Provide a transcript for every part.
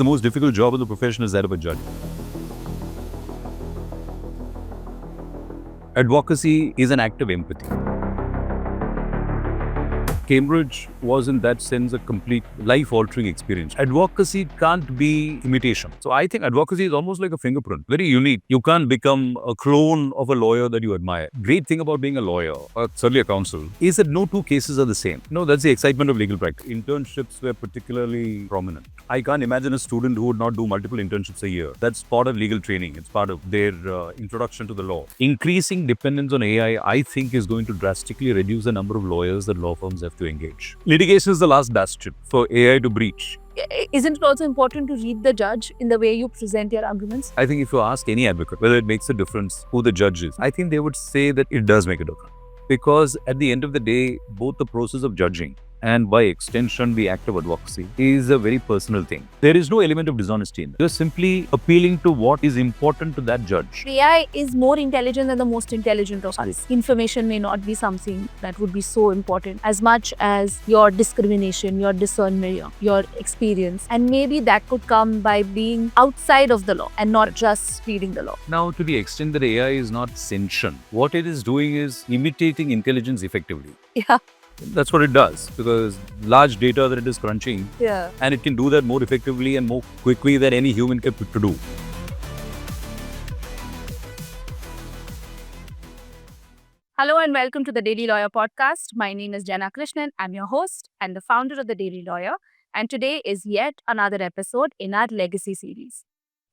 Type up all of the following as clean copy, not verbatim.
The most difficult job of the profession is that of a judge. Advocacy is an act of empathy. Cambridge was in that sense a complete life-altering experience. Advocacy can't be imitation. So I think advocacy is almost like a fingerprint, very unique. You can't become a clone of a lawyer that you admire. Great thing about being a lawyer, or certainly a counsel, is that no two cases are the same. No, that's the excitement of legal practice. Internships were particularly prominent. I can't imagine a student who would not do multiple internships a year. That's part of legal training. It's part of their introduction to the law. Increasing dependence on AI, I think, is going to drastically reduce the number of lawyers that law firms have to engage. Litigation is the last bastion for AI to breach. Isn't it also important to read the judge in the way you present your arguments? I think if you ask any advocate whether it makes a difference who the judge is, I think they would say that it does make a difference. Because at the end of the day, both the process of judging and by extension the act of advocacy is a very personal thing. There is no element of dishonesty in it. You're simply appealing to what is important to that judge. AI is more intelligent than the most intelligent of us. Information may not be something that would be so important as much as your discrimination, your discernment, your experience. And maybe that could come by being outside of the law and not just reading the law. Now, to the extent that AI is not sentient, what it is doing is imitating intelligence effectively. Yeah. That's what it does, because large data that it is crunching, and it can do that more effectively and more quickly than any human can do. Hello and welcome to the Daily Lawyer podcast. My name is Krishna. I'm your host and the founder of the Daily Lawyer. And today is yet another episode in our Legacy series.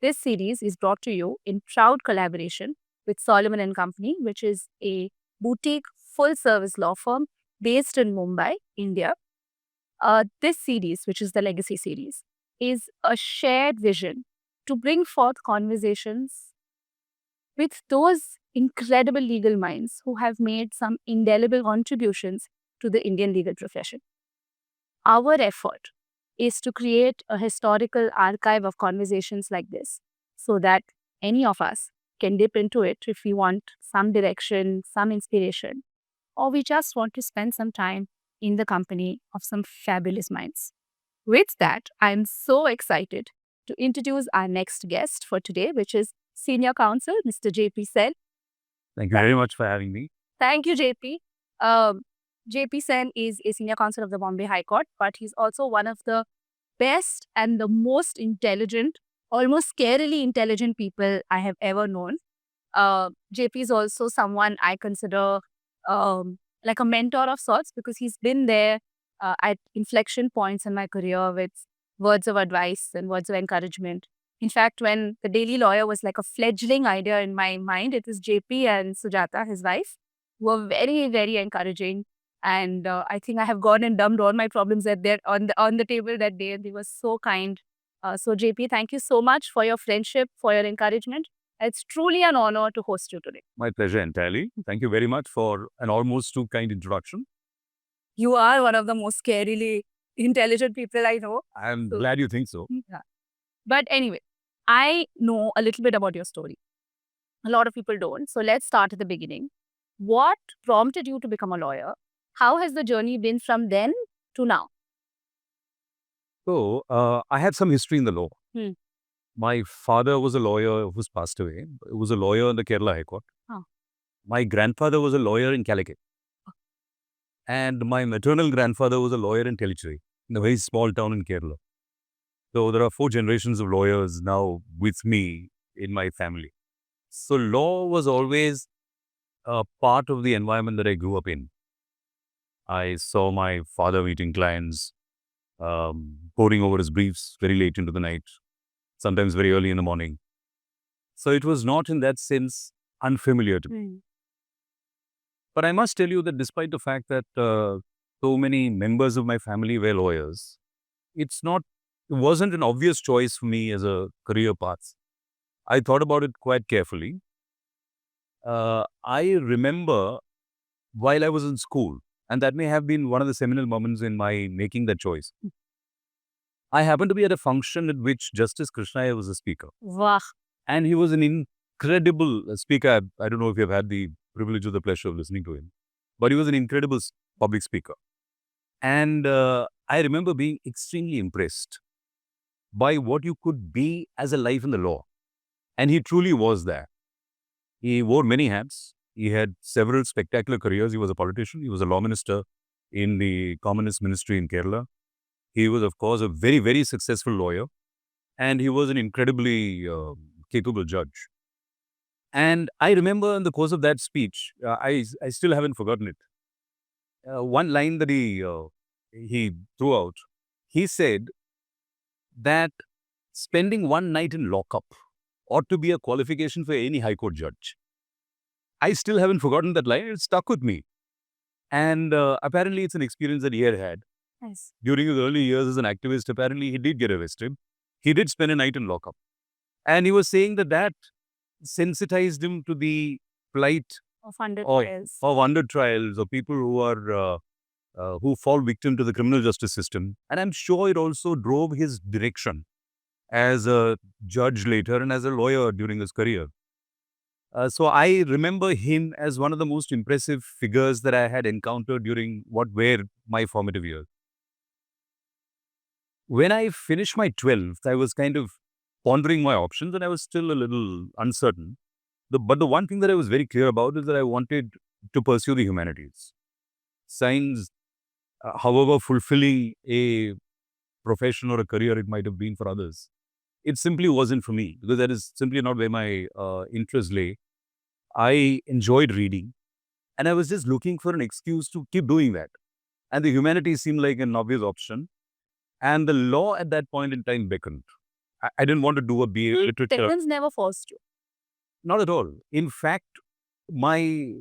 This series is brought to you in proud collaboration with Solomon & Company, which is a boutique full-service law firm based in Mumbai, India. This series, which is the Legacy series, is a shared vision to bring forth conversations with those incredible legal minds who have made some indelible contributions to the Indian legal profession. Our effort is to create a historical archive of conversations like this so that any of us can dip into it if we want some direction, some inspiration, or we just want to spend some time in the company of some fabulous minds. With that, I'm so excited to introduce our next guest for today, which is Senior Counsel, Mr. JP Sen. Thank you very much for having me. Thank you, JP. JP Sen is a Senior Counsel of the Bombay High Court, but he's also one of the best and the most intelligent, almost scarily intelligent people I have ever known. JP is also someone I consider like a mentor of sorts, because he's been there at inflection points in my career with words of advice and words of encouragement. In fact, when the Daily Lawyer was like a fledgling idea in my mind, it was JP and Sujata, his wife, who were very, very encouraging. And I think I have gone and dumped all my problems on the table that day, and they were so kind. So JP, thank you so much for your friendship, for your encouragement. It's truly an honor to host you today. My pleasure entirely. Thank you very much for an almost too kind introduction. You are one of the most scarily intelligent people I know. I'm glad you think so. Yeah. But anyway, I know a little bit about your story. A lot of people don't. So let's start at the beginning. What prompted you to become a lawyer? How has the journey been from then to now? So, I had some history in the law. My father was a lawyer who's passed away. He was a lawyer in the Kerala High Court. My grandfather was a lawyer in Calicut. And my maternal grandfather was a lawyer in Tellicherry, in a very small town in Kerala. So there are 4 generations of lawyers now with me in my family. So law was always a part of the environment that I grew up in. I saw my father meeting clients, poring over his briefs very late into the night, sometimes very early in the morning. So it was not in that sense unfamiliar to me. But I must tell you that despite the fact that so many members of my family were lawyers, it wasn't an obvious choice for me as a career path. I thought about it quite carefully. I remember while I was in school, and that may have been one of the seminal moments in my making that choice. I happened to be at a function at which Justice Krishna was a speaker. Wow. And he was an incredible speaker. I don't know if you've had the privilege or the pleasure of listening to him, but he was an incredible public speaker. And I remember being extremely impressed by what you could be as a life in the law. And he truly was there. He wore many hats. He had several spectacular careers. He was a politician. He was a law minister in the Communist ministry in Kerala. He was, of course, a very, very successful lawyer. And he was an incredibly capable judge. And I remember in the course of that speech, I still haven't forgotten it. One line that he threw out, he said that spending one night in lockup ought to be a qualification for any High Court judge. I still haven't forgotten that line. It stuck with me. And apparently it's an experience that Iyer had. Yes. During his early years as an activist, apparently he did get arrested. He did spend a night in lockup. And he was saying that sensitized him to the plight Of under trials. of under trials, or people who are who fall victim to the criminal justice system. And I'm sure it also drove his direction as a judge later and as a lawyer during his career. So I remember him as one of the most impressive figures that I had encountered during what were my formative years. When I finished my 12th, I was kind of pondering my options and I was still a little uncertain. But the one thing that I was very clear about is that I wanted to pursue the humanities. Science, however fulfilling a profession or a career it might have been for others, it simply wasn't for me, because that is simply not where my interest lay. I enjoyed reading and I was just looking for an excuse to keep doing that. And the humanities seemed like an obvious option. And the law at that point in time beckoned. I didn't want to do a BA in literature. Parents never forced you. Not at all. In fact, my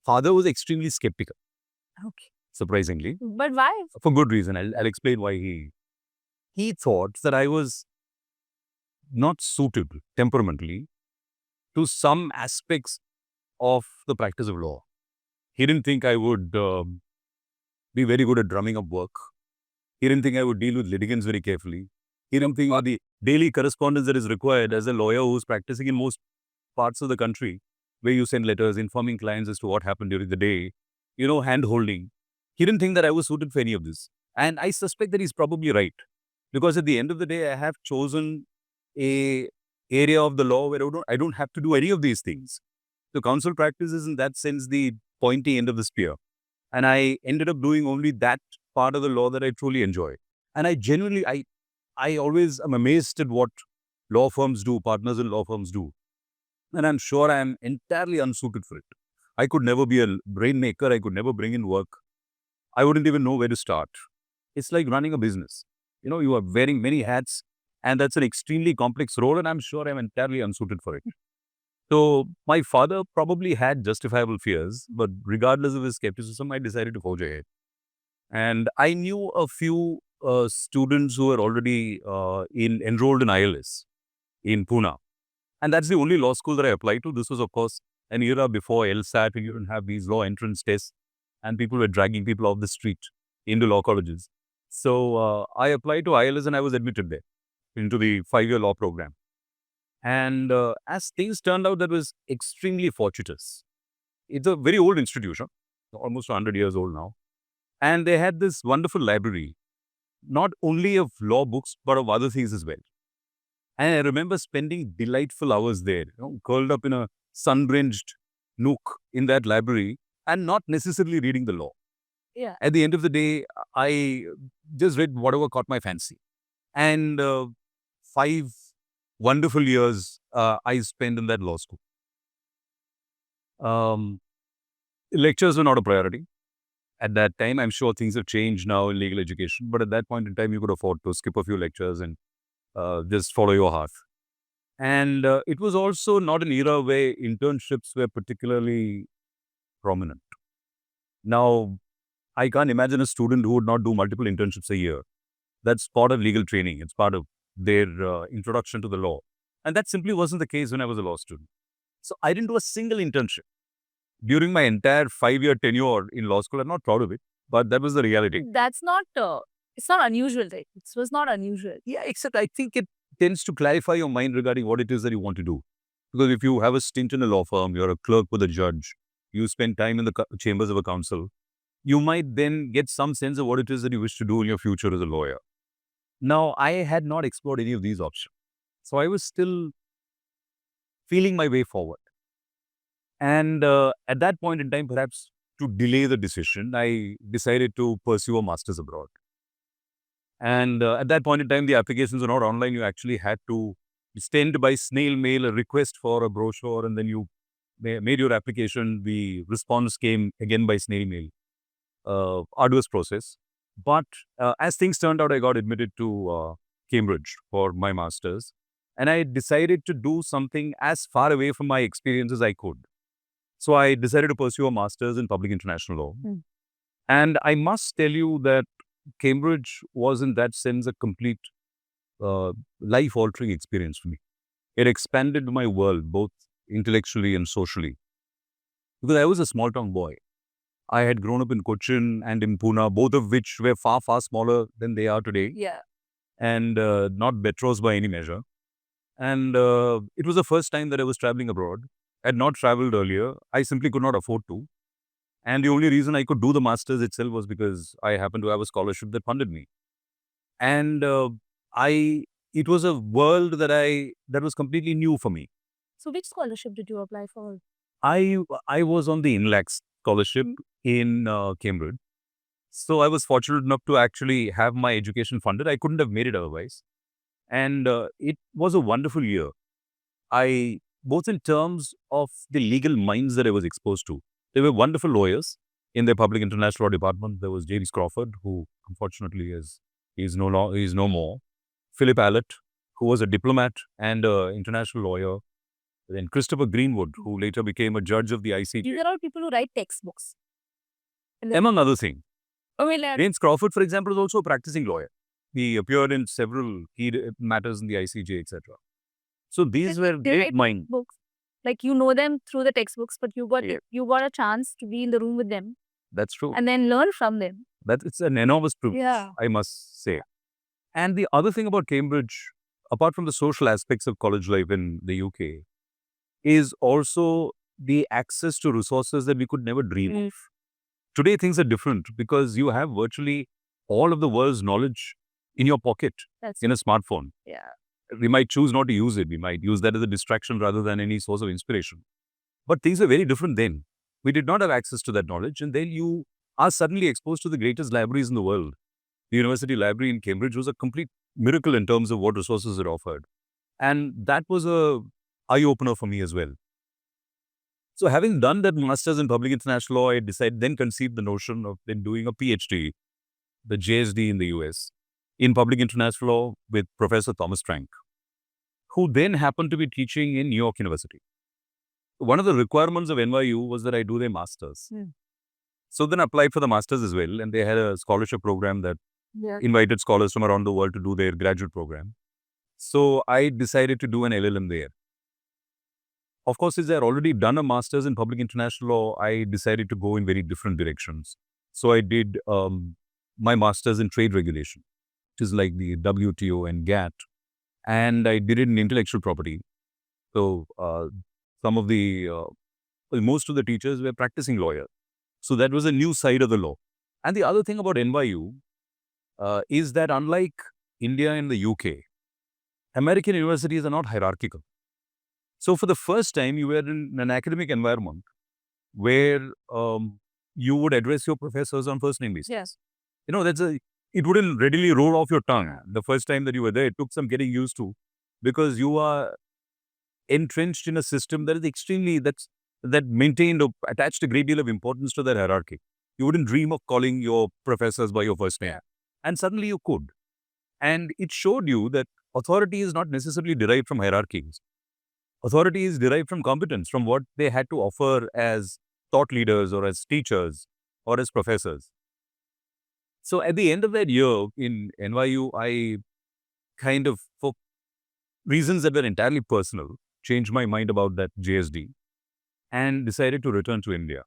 father was extremely skeptical, Okay. surprisingly, But why? for good reason. I'll explain why he thought that I was not suited temperamentally to some aspects of the practice of law. He didn't think I would be very good at drumming up work. He didn't think I would deal with litigants very carefully. He didn't think the daily correspondence that is required as a lawyer who's practicing in most parts of the country, where you send letters informing clients as to what happened during the day, hand-holding. He didn't think that I was suited for any of this. And I suspect that he's probably right. Because at the end of the day, I have chosen a area of the law where I don't have to do any of these things. So counsel practice is in that sense the pointy end of the spear. And I ended up doing only that part of the law that I truly enjoy. And I genuinely, I always am amazed at what law firms do, partners in law firms do. And I'm sure I am entirely unsuited for it. I could never be a rainmaker. I could never bring in work. I wouldn't even know where to start. It's like running a business. You are wearing many hats, and that's an extremely complex role, and I'm sure I'm entirely unsuited for it. So my father probably had justifiable fears, but regardless of his skepticism, I decided to forge ahead. And I knew a few students who were already enrolled in ILS in Pune. And that's the only law school that I applied to. This was, of course, an era before LSAT, and you didn't have these law entrance tests, and people were dragging people off the street into law colleges. So I applied to ILS and I was admitted there into the 5-year law program. And as things turned out, that was extremely fortuitous. It's a very old institution, almost 100 years old now. And they had this wonderful library, not only of law books, but of other things as well. And I remember spending delightful hours there, curled up in a sun-drenched nook in that library and not necessarily reading the law. Yeah. At the end of the day, I just read whatever caught my fancy. And 5 wonderful years I spent in that law school. Lectures were not a priority. At that time, I'm sure things have changed now in legal education, but at that point in time, you could afford to skip a few lectures and just follow your heart. And it was also not an era where internships were particularly prominent. Now, I can't imagine a student who would not do multiple internships a year. That's part of legal training. It's part of their introduction to the law. And that simply wasn't the case when I was a law student. So I didn't do a single internship during my entire 5-year tenure in law school. I'm not proud of it, but that was the reality. That's not, it's not unusual, right? It was not unusual. Yeah, except I think it tends to clarify your mind regarding what it is that you want to do. Because if you have a stint in a law firm, you're a clerk with a judge, you spend time in the chambers of a counsel, you might then get some sense of what it is that you wish to do in your future as a lawyer. Now, I had not explored any of these options. So I was still feeling my way forward. And at that point in time, perhaps to delay the decision, I decided to pursue a master's abroad. And at that point in time, the applications were not online. You actually had to send by snail mail a request for a brochure, and then you made your application. The response came again by snail mail. Arduous process. But as things turned out, I got admitted to Cambridge for my master's. And I decided to do something as far away from my experience as I could. So I decided to pursue a master's in public international law. And I must tell you that Cambridge was in that sense a complete life-altering experience for me. It expanded my world, both intellectually and socially. Because I was a small-town boy. I had grown up in Cochin and in Pune, both of which were far, far smaller than they are today. Yeah. And not metros by any measure. And it was the first time that I was traveling abroad. I had not traveled earlier. I simply could not afford to. And the only reason I could do the master's itself was because I happened to have a scholarship that funded me. And it was a world that was completely new for me. So which scholarship did you apply for? I was on the INLAC scholarship in Cambridge. So I was fortunate enough to actually have my education funded. I couldn't have made it otherwise. And it was a wonderful year. Both in terms of the legal minds that I was exposed to. They were wonderful lawyers in the public international law department. There was James Crawford, who unfortunately is no more. Philip Allett, who was a diplomat and an international lawyer. Then Christopher Greenwood, who later became a judge of the ICJ. These are all people who write textbooks. Among other things. Oh, James Crawford, for example, is also a practicing lawyer. He appeared in several key matters in the ICJ, etc. So these were great minds. Books. Like you know them through the textbooks, but you got a chance to be in the room with them. That's true. And then learn from them. It's an enormous privilege, I must say. And the other thing about Cambridge, apart from the social aspects of college life in the UK, is also the access to resources that we could never dream of. Today, things are different because you have virtually all of the world's knowledge in your pocket in a smartphone. Yeah. We might choose not to use it. We might use that as a distraction rather than any source of inspiration. But things are very different then. We did not have access to that knowledge. And then you are suddenly exposed to the greatest libraries in the world. The University Library in Cambridge was a complete miracle in terms of what resources it offered. And that was a eye-opener for me as well. So having done that master's in public international law, I then conceived the notion of then doing a PhD, the JSD in the US, in public international law with Professor Thomas Trank, who then happened to be teaching in New York University. One of the requirements of NYU was that I do their master's. So then I applied for the master's as well, and they had a scholarship program that invited scholars from around the world to do their graduate program. So I decided to do an LLM there. Of course, since I had already done a master's in public international law, I decided to go in very different directions. So I did my master's in trade regulation, which is like the WTO and GATT. And I did it in intellectual property. So most of the teachers were practicing lawyers. So that was a new side of the law. And the other thing about NYU is that unlike India and the UK, American universities are not hierarchical. So for the first time, you were in an academic environment where you would address your professors on first name basis. Yes. It wouldn't readily roll off your tongue the first time that you were there. It took some getting used to because you are entrenched in a system that is that maintained or attached a great deal of importance to that hierarchy. You wouldn't dream of calling your professors by your first name. And suddenly you could. And it showed you that authority is not necessarily derived from hierarchies. Authority is derived from competence, from what they had to offer as thought leaders or as teachers or as professors. So at the end of that year in NYU, I kind of, for reasons that were entirely personal, changed my mind about that JSD and decided to return to India.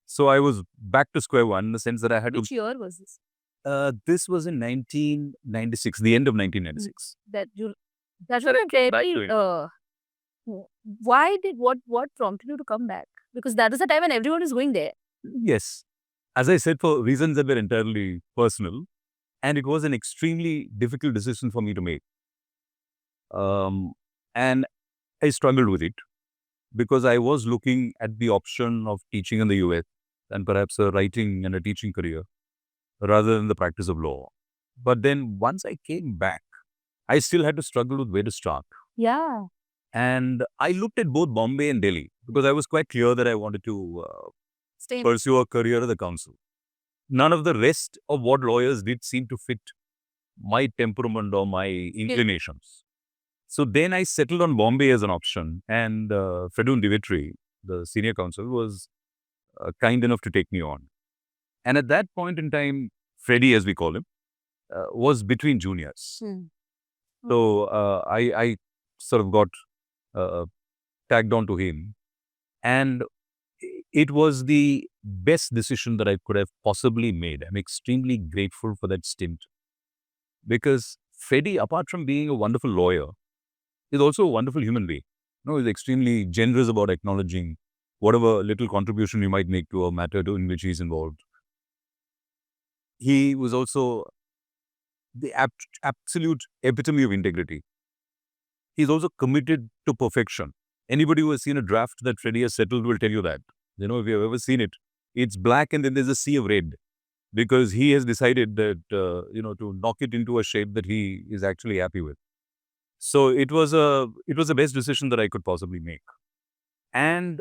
So I was back to square one in the sense that I had Which year was this? This was in 1996, the end of 1996. What prompted you to come back? Because that is the time when everyone is going there. Yes. As I said, for reasons that were entirely personal. And it was an extremely difficult decision for me to make. And I struggled with it because I was looking at the option of teaching in the US and perhaps a writing and a teaching career rather than the practice of law. But then once I came back, I still had to struggle with where to start. Yeah. And I looked at both Bombay and Delhi because I was quite clear that I wanted to pursue a career at the council. None of the rest of what lawyers did seemed to fit my temperament or my inclinations. So then I settled on Bombay as an option, and Fredun DeVitre, the senior counsel, was kind enough to take me on. And at that point in time, Freddie, as we call him, was between juniors. So I sort of got tagged on to him. And it was the best decision that I could have possibly made. I'm extremely grateful for that stint. Because Freddie, apart from being a wonderful lawyer, is also a wonderful human being. He's extremely generous about acknowledging whatever little contribution you might make to a matter in which he's involved. He was also the absolute epitome of integrity. He's also committed to perfection. Anybody who has seen a draft that Freddie has settled will tell you that. If you've ever seen it, it's black and then there's a sea of red because he has decided that, to knock it into a shape that he is actually happy with. So it was the best decision that I could possibly make. And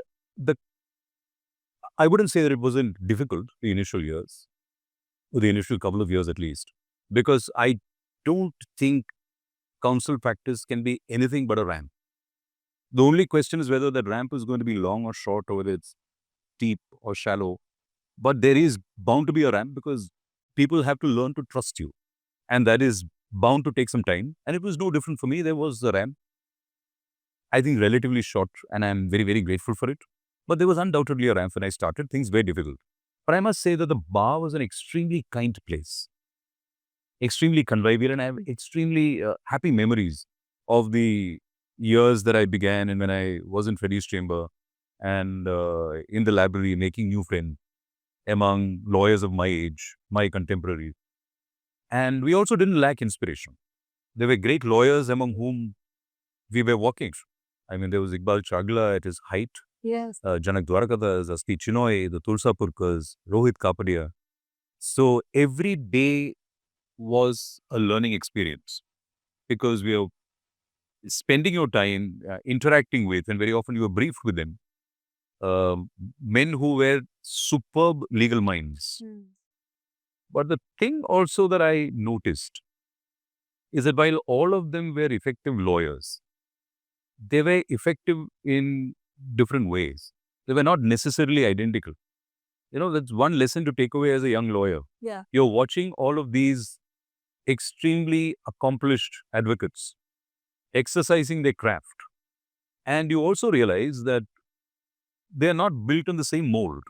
I wouldn't say that it wasn't difficult, the initial years, or the initial couple of years at least, because I don't think counsel practice can be anything but a ramp. The only question is whether that ramp is going to be long or short, or whether it's deep or shallow. But there is bound to be a ramp because people have to learn to trust you. And that is bound to take some time. And it was no different for me. There was a ramp, I think relatively short, and I'm very, very grateful for it. But there was undoubtedly a ramp when I started. Things were difficult. But I must say that the bar was an extremely kind place, extremely convivial, and I have extremely happy memories of the years that I began and when I was in Freddie's chamber and in the library making new friends among lawyers of my age, my contemporaries. And we also didn't lack inspiration. There were great lawyers among whom we were working. I mean, there was Iqbal Chagla at his height. Yes. Janak Dwarakadas, Asti Chinoy, the Tulsapurkas, Rohit Kapadia. So every day was a learning experience because we are spending your time interacting with, and very often you were briefed with them, men who were superb legal minds. But the thing also that I noticed is that while all of them were effective lawyers, they were effective in different ways. They were not necessarily identical. That's one lesson to take away as a young lawyer. Yeah. You're watching all of these extremely accomplished advocates exercising their craft. And you also realize that they're not built in the same mold.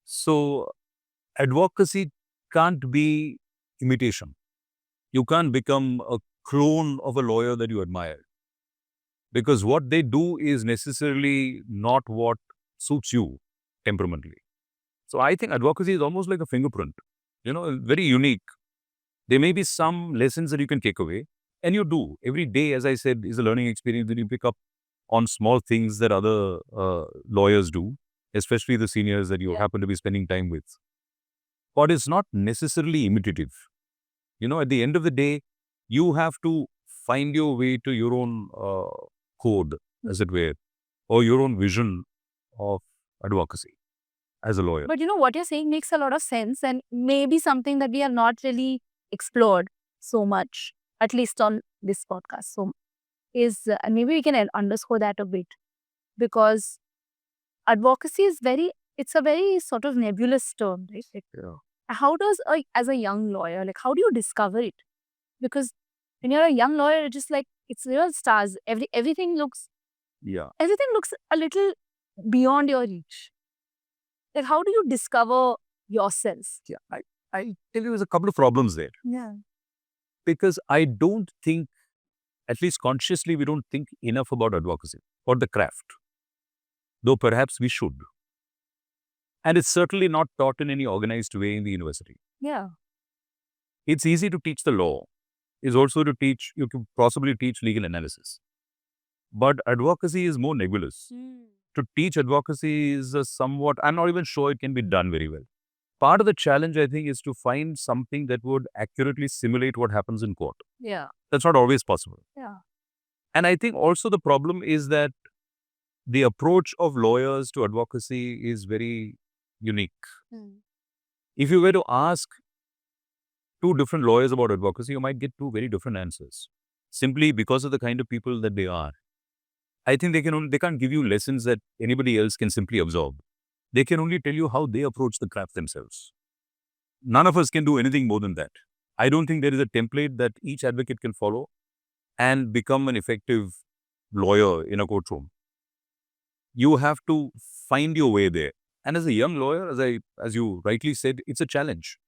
So advocacy can't be imitation. You can't become a clone of a lawyer that you admire, because what they do is necessarily not what suits you temperamentally. So I think advocacy is almost like a fingerprint, very unique. There may be some lessons that you can take away, and you do. Every day, as I said, is a learning experience that you pick up on small things that other lawyers do, especially the seniors that you happen to be spending time with. But it's not necessarily imitative. At the end of the day, you have to find your way to your own code, as it were, or your own vision of advocacy as a lawyer. But what you're saying makes a lot of sense, and maybe something that we have not really explored so much, at least on this podcast. So and maybe we can underscore that a bit, because advocacy is it's a very sort of nebulous term, right? How does as a young lawyer, how do you discover it? Because when you're a young lawyer, it's just it's real stars. Everything looks a little beyond your reach. How do you discover yourself? Yeah, I tell you, there's a couple of problems there. Yeah. Because I don't think, at least consciously, we don't think enough about advocacy or the craft, though perhaps we should. And it's certainly not taught in any organized way in the university. Yeah. It's easy to teach the law. It's also to teach, you can possibly teach legal analysis. But advocacy is more nebulous. To teach advocacy is somewhat, I'm not even sure it can be done very well. Part of the challenge, I think, is to find something that would accurately simulate what happens in court. Yeah. That's not always possible. Yeah. And I think also the problem is that the approach of lawyers to advocacy is very unique. If you were to ask two different lawyers about advocacy, you might get two very different answers, simply because of the kind of people that they are. I think they can't give you lessons that anybody else can simply absorb. They can only tell you how they approach the craft themselves. None of us can do anything more than that. I don't think there is a template that each advocate can follow and become an effective lawyer in a courtroom. You have to find your way there. And as a young lawyer, as you rightly said, it's a challenge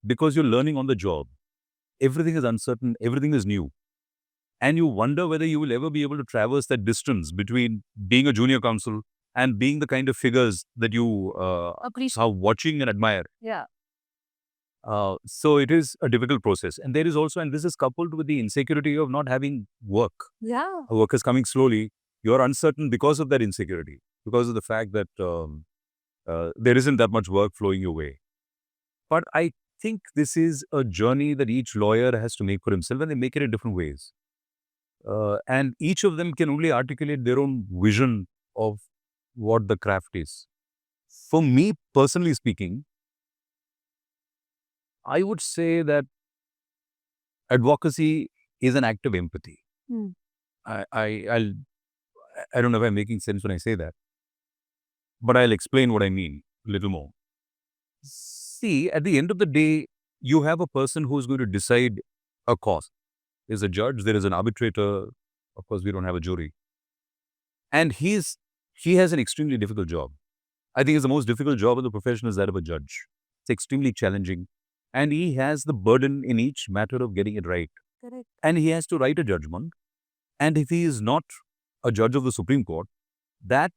because you're learning on the job. Everything is uncertain, everything is new. And you wonder whether you will ever be able to traverse that distance between being a junior counsel and being the kind of figures that you are watching and admire. Yeah. So it is a difficult process. And there is also, and this is coupled with the insecurity of not having work. Yeah. Work is coming slowly. You're uncertain because of that insecurity, because of the fact that there isn't that much work flowing your way. But I think this is a journey that each lawyer has to make for himself, and they make it in different ways. And each of them can only articulate their own vision of what the craft is. For me, personally speaking, I would say that advocacy is an act of empathy. I don't know if I'm making sense when I say that, but I'll explain what I mean a little more. See, at the end of the day, you have a person who's going to decide a cause. There's a judge, there is an arbitrator. Of course, we don't have a jury. And he has an extremely difficult job. I think it's the most difficult job in the profession is that of a judge. It's extremely challenging. And he has the burden in each matter of getting it right. Correct. And he has to write a judgment. And if he is not a judge of the Supreme Court, that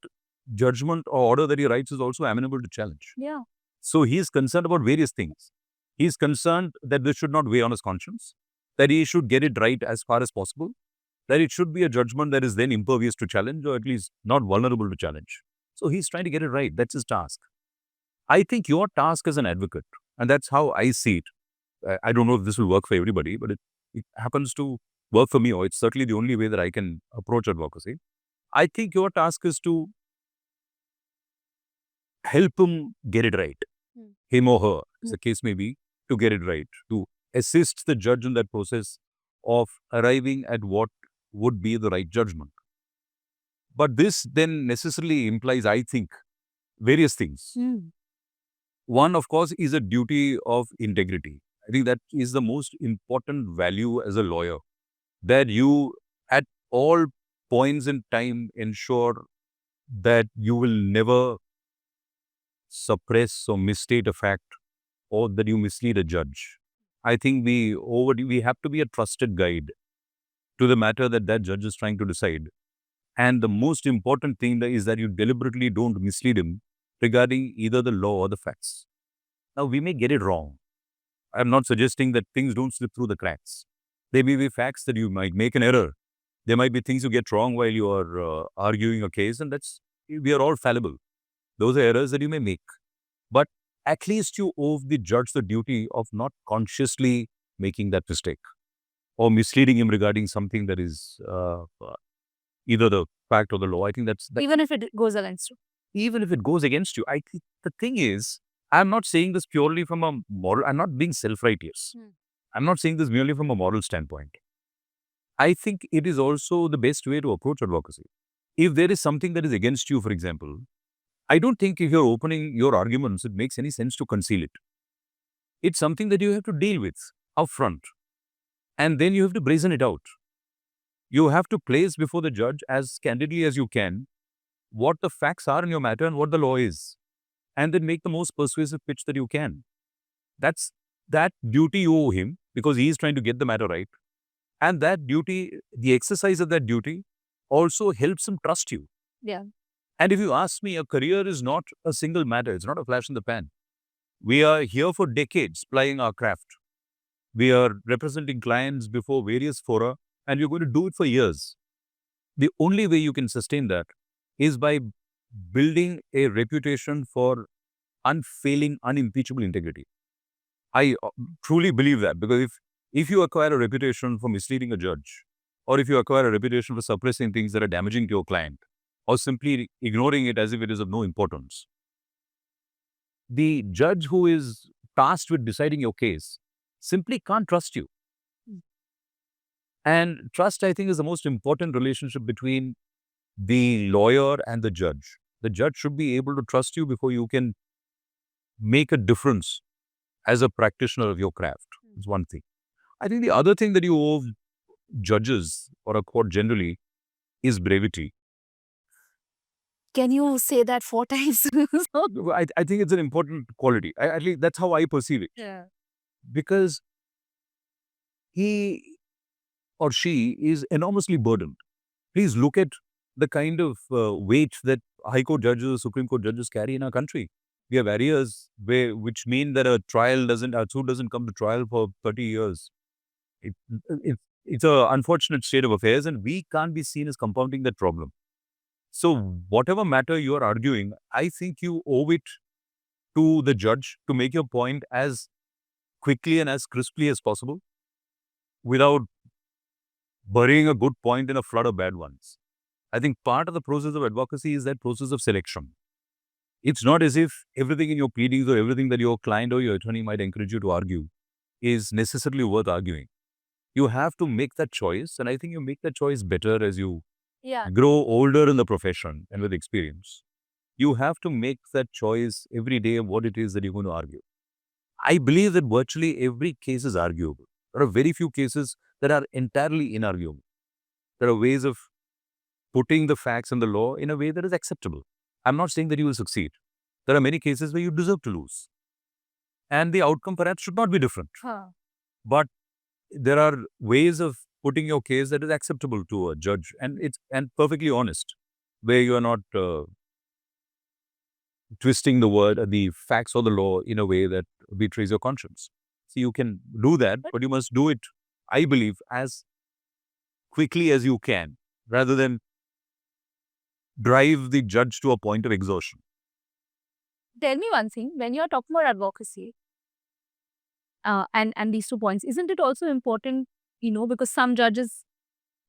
judgment or order that he writes is also amenable to challenge. Yeah. So he is concerned about various things. He is concerned that this should not weigh on his conscience, that he should get it right as far as possible, that it should be a judgment that is then impervious to challenge or at least not vulnerable to challenge. So he's trying to get it right. That's his task. I think your task as an advocate, and that's how I see it. I don't know if this will work for everybody, but it happens to work for me, or it's certainly the only way that I can approach advocacy. I think your task is to help him get it right, him or her, as the case may be, to get it right, to assist the judge in that process of arriving at what would be the right judgment. But this then necessarily implies, I think, various things. One, of course, is a duty of integrity. I think that is the most important value as a lawyer, that you at all points in time ensure that you will never suppress or misstate a fact or that you mislead a judge. I think we have to be a trusted guide to the matter that judge is trying to decide. And the most important thing is that you deliberately don't mislead him regarding either the law or the facts. Now, we may get it wrong. I'm not suggesting that things don't slip through the cracks. There may be facts that you might make an error. There might be things you get wrong while you are arguing a case, and we are all fallible. Those are errors that you may make. But at least you owe the judge the duty of not consciously making that mistake or misleading him regarding something that is either the fact or the law. I think that's even if it goes against you. Even if it goes against you, I think the thing is, I'm not saying this purely from a moral, I'm not being self-righteous. I'm not saying this merely from a moral standpoint. I think it is also the best way to approach advocacy. If there is something that is against you, for example, I don't think if you're opening your arguments, it makes any sense to conceal it. It's something that you have to deal with upfront. And then you have to brazen it out. You have to place before the judge as candidly as you can what the facts are in your matter and what the law is. And then make the most persuasive pitch that you can. That's that duty you owe him because he is trying to get the matter right. And that duty, the exercise of that duty also helps him trust you. Yeah. And if you ask me, a career is not a single matter. It's not a flash in the pan. We are here for decades plying our craft. We are representing clients before various fora, and you're going to do it for years. The only way you can sustain that is by building a reputation for unfailing, unimpeachable integrity. I truly believe that, because if you acquire a reputation for misleading a judge, or if you acquire a reputation for suppressing things that are damaging to your client, or simply ignoring it as if it is of no importance, the judge who is tasked with deciding your case simply can't trust you. And trust, I think, is the most important relationship between the lawyer and the judge. The judge should be able to trust you before you can make a difference as a practitioner of your craft. It's one thing. I think the other thing that you owe judges or a court generally is brevity. Can you say that 4 times? I think it's an important quality. At least that's how I perceive it. Yeah. Because he or she is enormously burdened. Please look at the kind of weight that High Court judges, Supreme Court judges carry in our country. We have areas which mean that a suit doesn't come to trial for 30 years. It's an unfortunate state of affairs, and we can't be seen as compounding that problem. So whatever matter you are arguing, I think you owe it to the judge to make your point as quickly and as crisply as possible without burying a good point in a flood of bad ones. I think part of the process of advocacy is that process of selection. It's not as if everything in your pleadings or everything that your client or your attorney might encourage you to argue is necessarily worth arguing. You have to make that choice, and I think you make that choice better as you grow older in the profession and with experience. You have to make that choice every day of what it is that you're going to argue. I believe that virtually every case is arguable. There are very few cases that are entirely inarguable. There are ways of putting the facts and the law in a way that is acceptable. I'm not saying that you will succeed. There are many cases where you deserve to lose. And the outcome perhaps should not be different. But there are ways of putting your case that is acceptable to a judge, and perfectly honest, where you are not twisting the facts or the law in a way that betrays your conscience. So you can do that, but you must do it, I believe, as quickly as you can, rather than drive the judge to a point of exhaustion. Tell me one thing, when you're talking about advocacy, and these 2 points, isn't it also important, because some judges,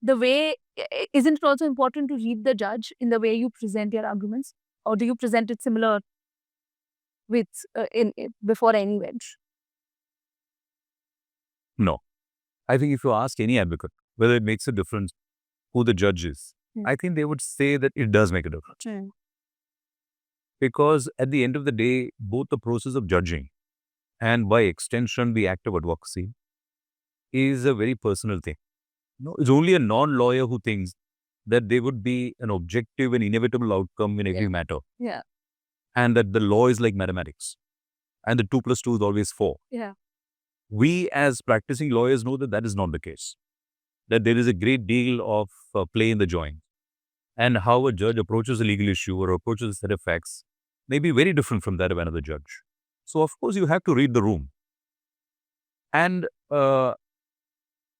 isn't it also important to read the judge in the way you present your arguments? Or do you present it similar with before any bench? No. I think if you ask any advocate whether it makes a difference who the judge is, I think they would say that it does make a difference. Because at the end of the day, both the process of judging and by extension the act of advocacy is a very personal thing. It's only a non-lawyer who thinks that there would be an objective and inevitable outcome in every matter. Yeah. And that the law is like mathematics. And the 2 plus 2 is always 4. Yeah. We as practicing lawyers know that that is not the case. That there is a great deal of play in the joint. And how a judge approaches a legal issue or approaches a set of facts may be very different from that of another judge. So, of course, you have to read the room. And there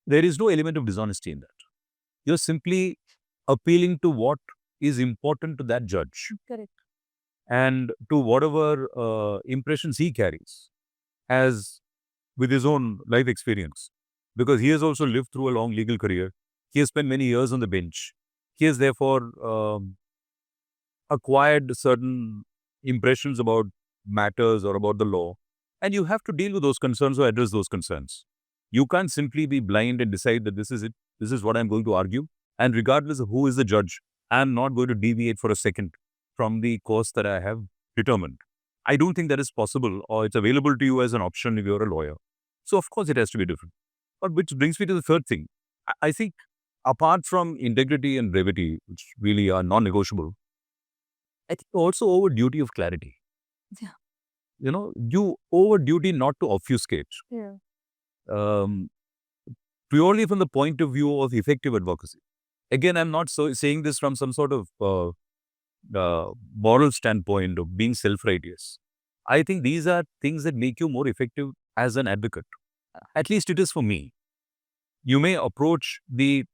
is no element of dishonesty in that. You're simply appealing to what is important to that judge. Correct. And to whatever impressions he carries as with his own life experience. Because he has also lived through a long legal career. He has spent many years on the bench. He has therefore acquired certain impressions about matters or about the law. And you have to deal with those concerns or address those concerns. You can't simply be blind and decide that this is it. This is what I'm going to argue. And regardless of who is the judge, I'm not going to deviate for a second from the course that I have determined. I don't think that is possible, or it's available to you as an option if you're a lawyer. So, of course, it has to be different. But which brings me to the third thing. I think apart from integrity and brevity, which really are non-negotiable, I think you also owe a duty of clarity. Yeah. You owe a duty not to obfuscate. Yeah. Purely from the point of view of effective advocacy. Again, I'm not saying this from some sort of moral standpoint of being self-righteous. I think these are things that make you more effective as an advocate. At least it is for me. You may approach the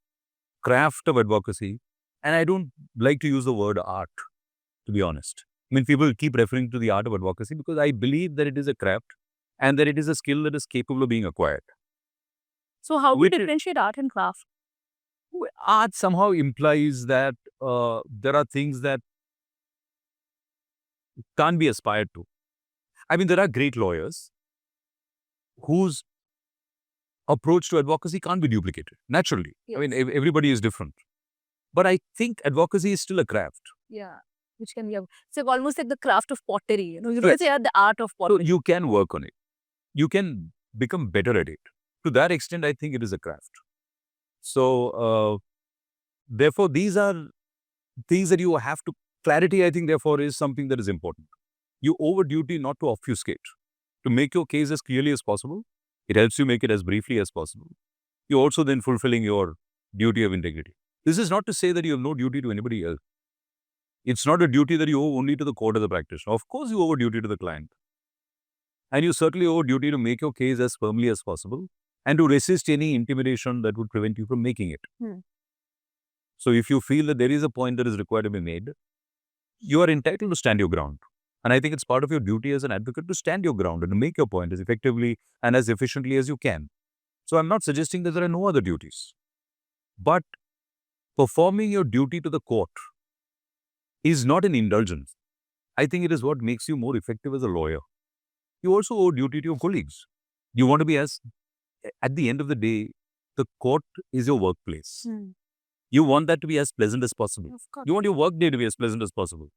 craft of advocacy, and I don't like to use the word art, to be honest. I mean, people keep referring to the art of advocacy because I believe that it is a craft and that it is a skill that is capable of being acquired. So how do you differentiate art and craft? Art somehow implies that there are things that can't be aspired to. I mean, there are great lawyers whose approach to advocacy can't be duplicated, naturally. Yes. I mean, everybody is different. But I think advocacy is still a craft. Yeah, which can be so almost like the craft of pottery. You know, you can say the art of pottery. So you can work on it. You can become better at it. To that extent, I think it is a craft. So, therefore, these are things that you have to... Clarity, I think, therefore, is something that is important. You owe a duty not to obfuscate, to make your case as clearly as possible. It helps you make it as briefly as possible. You're also then fulfilling your duty of integrity. This is not to say that you have no duty to anybody else. It's not a duty that you owe only to the court or the practitioner. Of course, you owe a duty to the client. And you certainly owe a duty to make your case as firmly as possible and to resist any intimidation that would prevent you from making it. So if you feel that there is a point that is required to be made, you are entitled to stand your ground. And I think it's part of your duty as an advocate to stand your ground and to make your point as effectively and as efficiently as you can. So I'm not suggesting that there are no other duties. But performing your duty to the court is not an indulgence. I think it is what makes you more effective as a lawyer. You also owe duty to your colleagues. You want to be as... At the end of the day, the court is your workplace. You want that to be as pleasant as possible. Of course. You want your work day to be as pleasant as possible.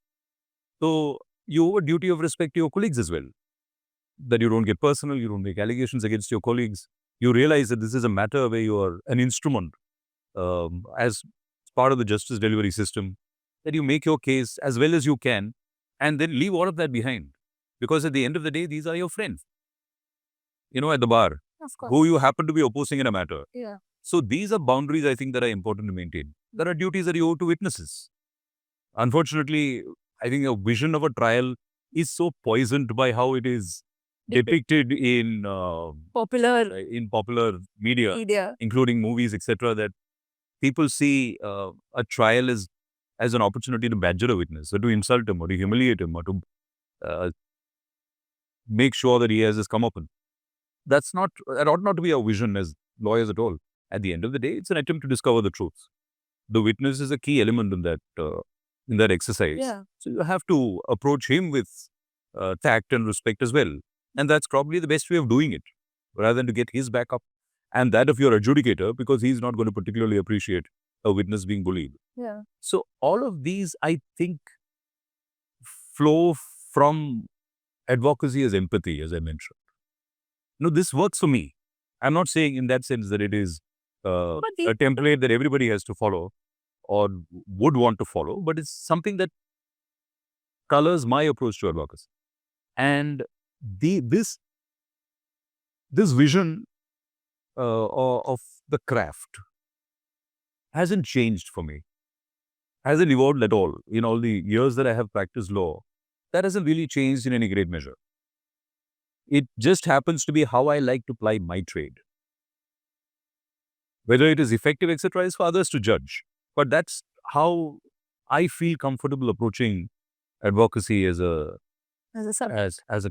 So you owe a duty of respect to your colleagues as well. That you don't get personal, you don't make allegations against your colleagues. You realize that this is a matter where you are an instrument as part of the justice delivery system, that you make your case as well as you can and then leave all of that behind. Because at the end of the day, these are your friends. You know, at the bar, who you happen to be opposing in a matter. Yeah. So these are boundaries, I think, that are important to maintain. There are duties that you owe to witnesses. Unfortunately, I think a vision of a trial is so poisoned by how it is depicted in popular media, including movies, etc., that people see a trial as an opportunity to badger a witness, or to insult him, or to humiliate him, or to make sure that he has his comeuppance. That ought not to be our vision as lawyers at all. At the end of the day, it's an attempt to discover the truth. The witness is a key element in that exercise. Yeah. So you have to approach him with tact and respect as well. And that's probably the best way of doing it, rather than to get his back up and that of your adjudicator, because he's not going to particularly appreciate a witness being bullied. Yeah. So all of these, I think, flow from advocacy as empathy, as I mentioned. No, this works for me. I'm not saying in that sense that it is a template that everybody has to follow or would want to follow, but it's something that colors my approach to advocacy. And this vision of the craft hasn't changed for me, hasn't evolved at all. In all the years that I have practiced law, that hasn't really changed in any great measure. It just happens to be how I like to ply my trade. Whether it is effective, etc., is for others to judge. But that's how I feel comfortable approaching advocacy as a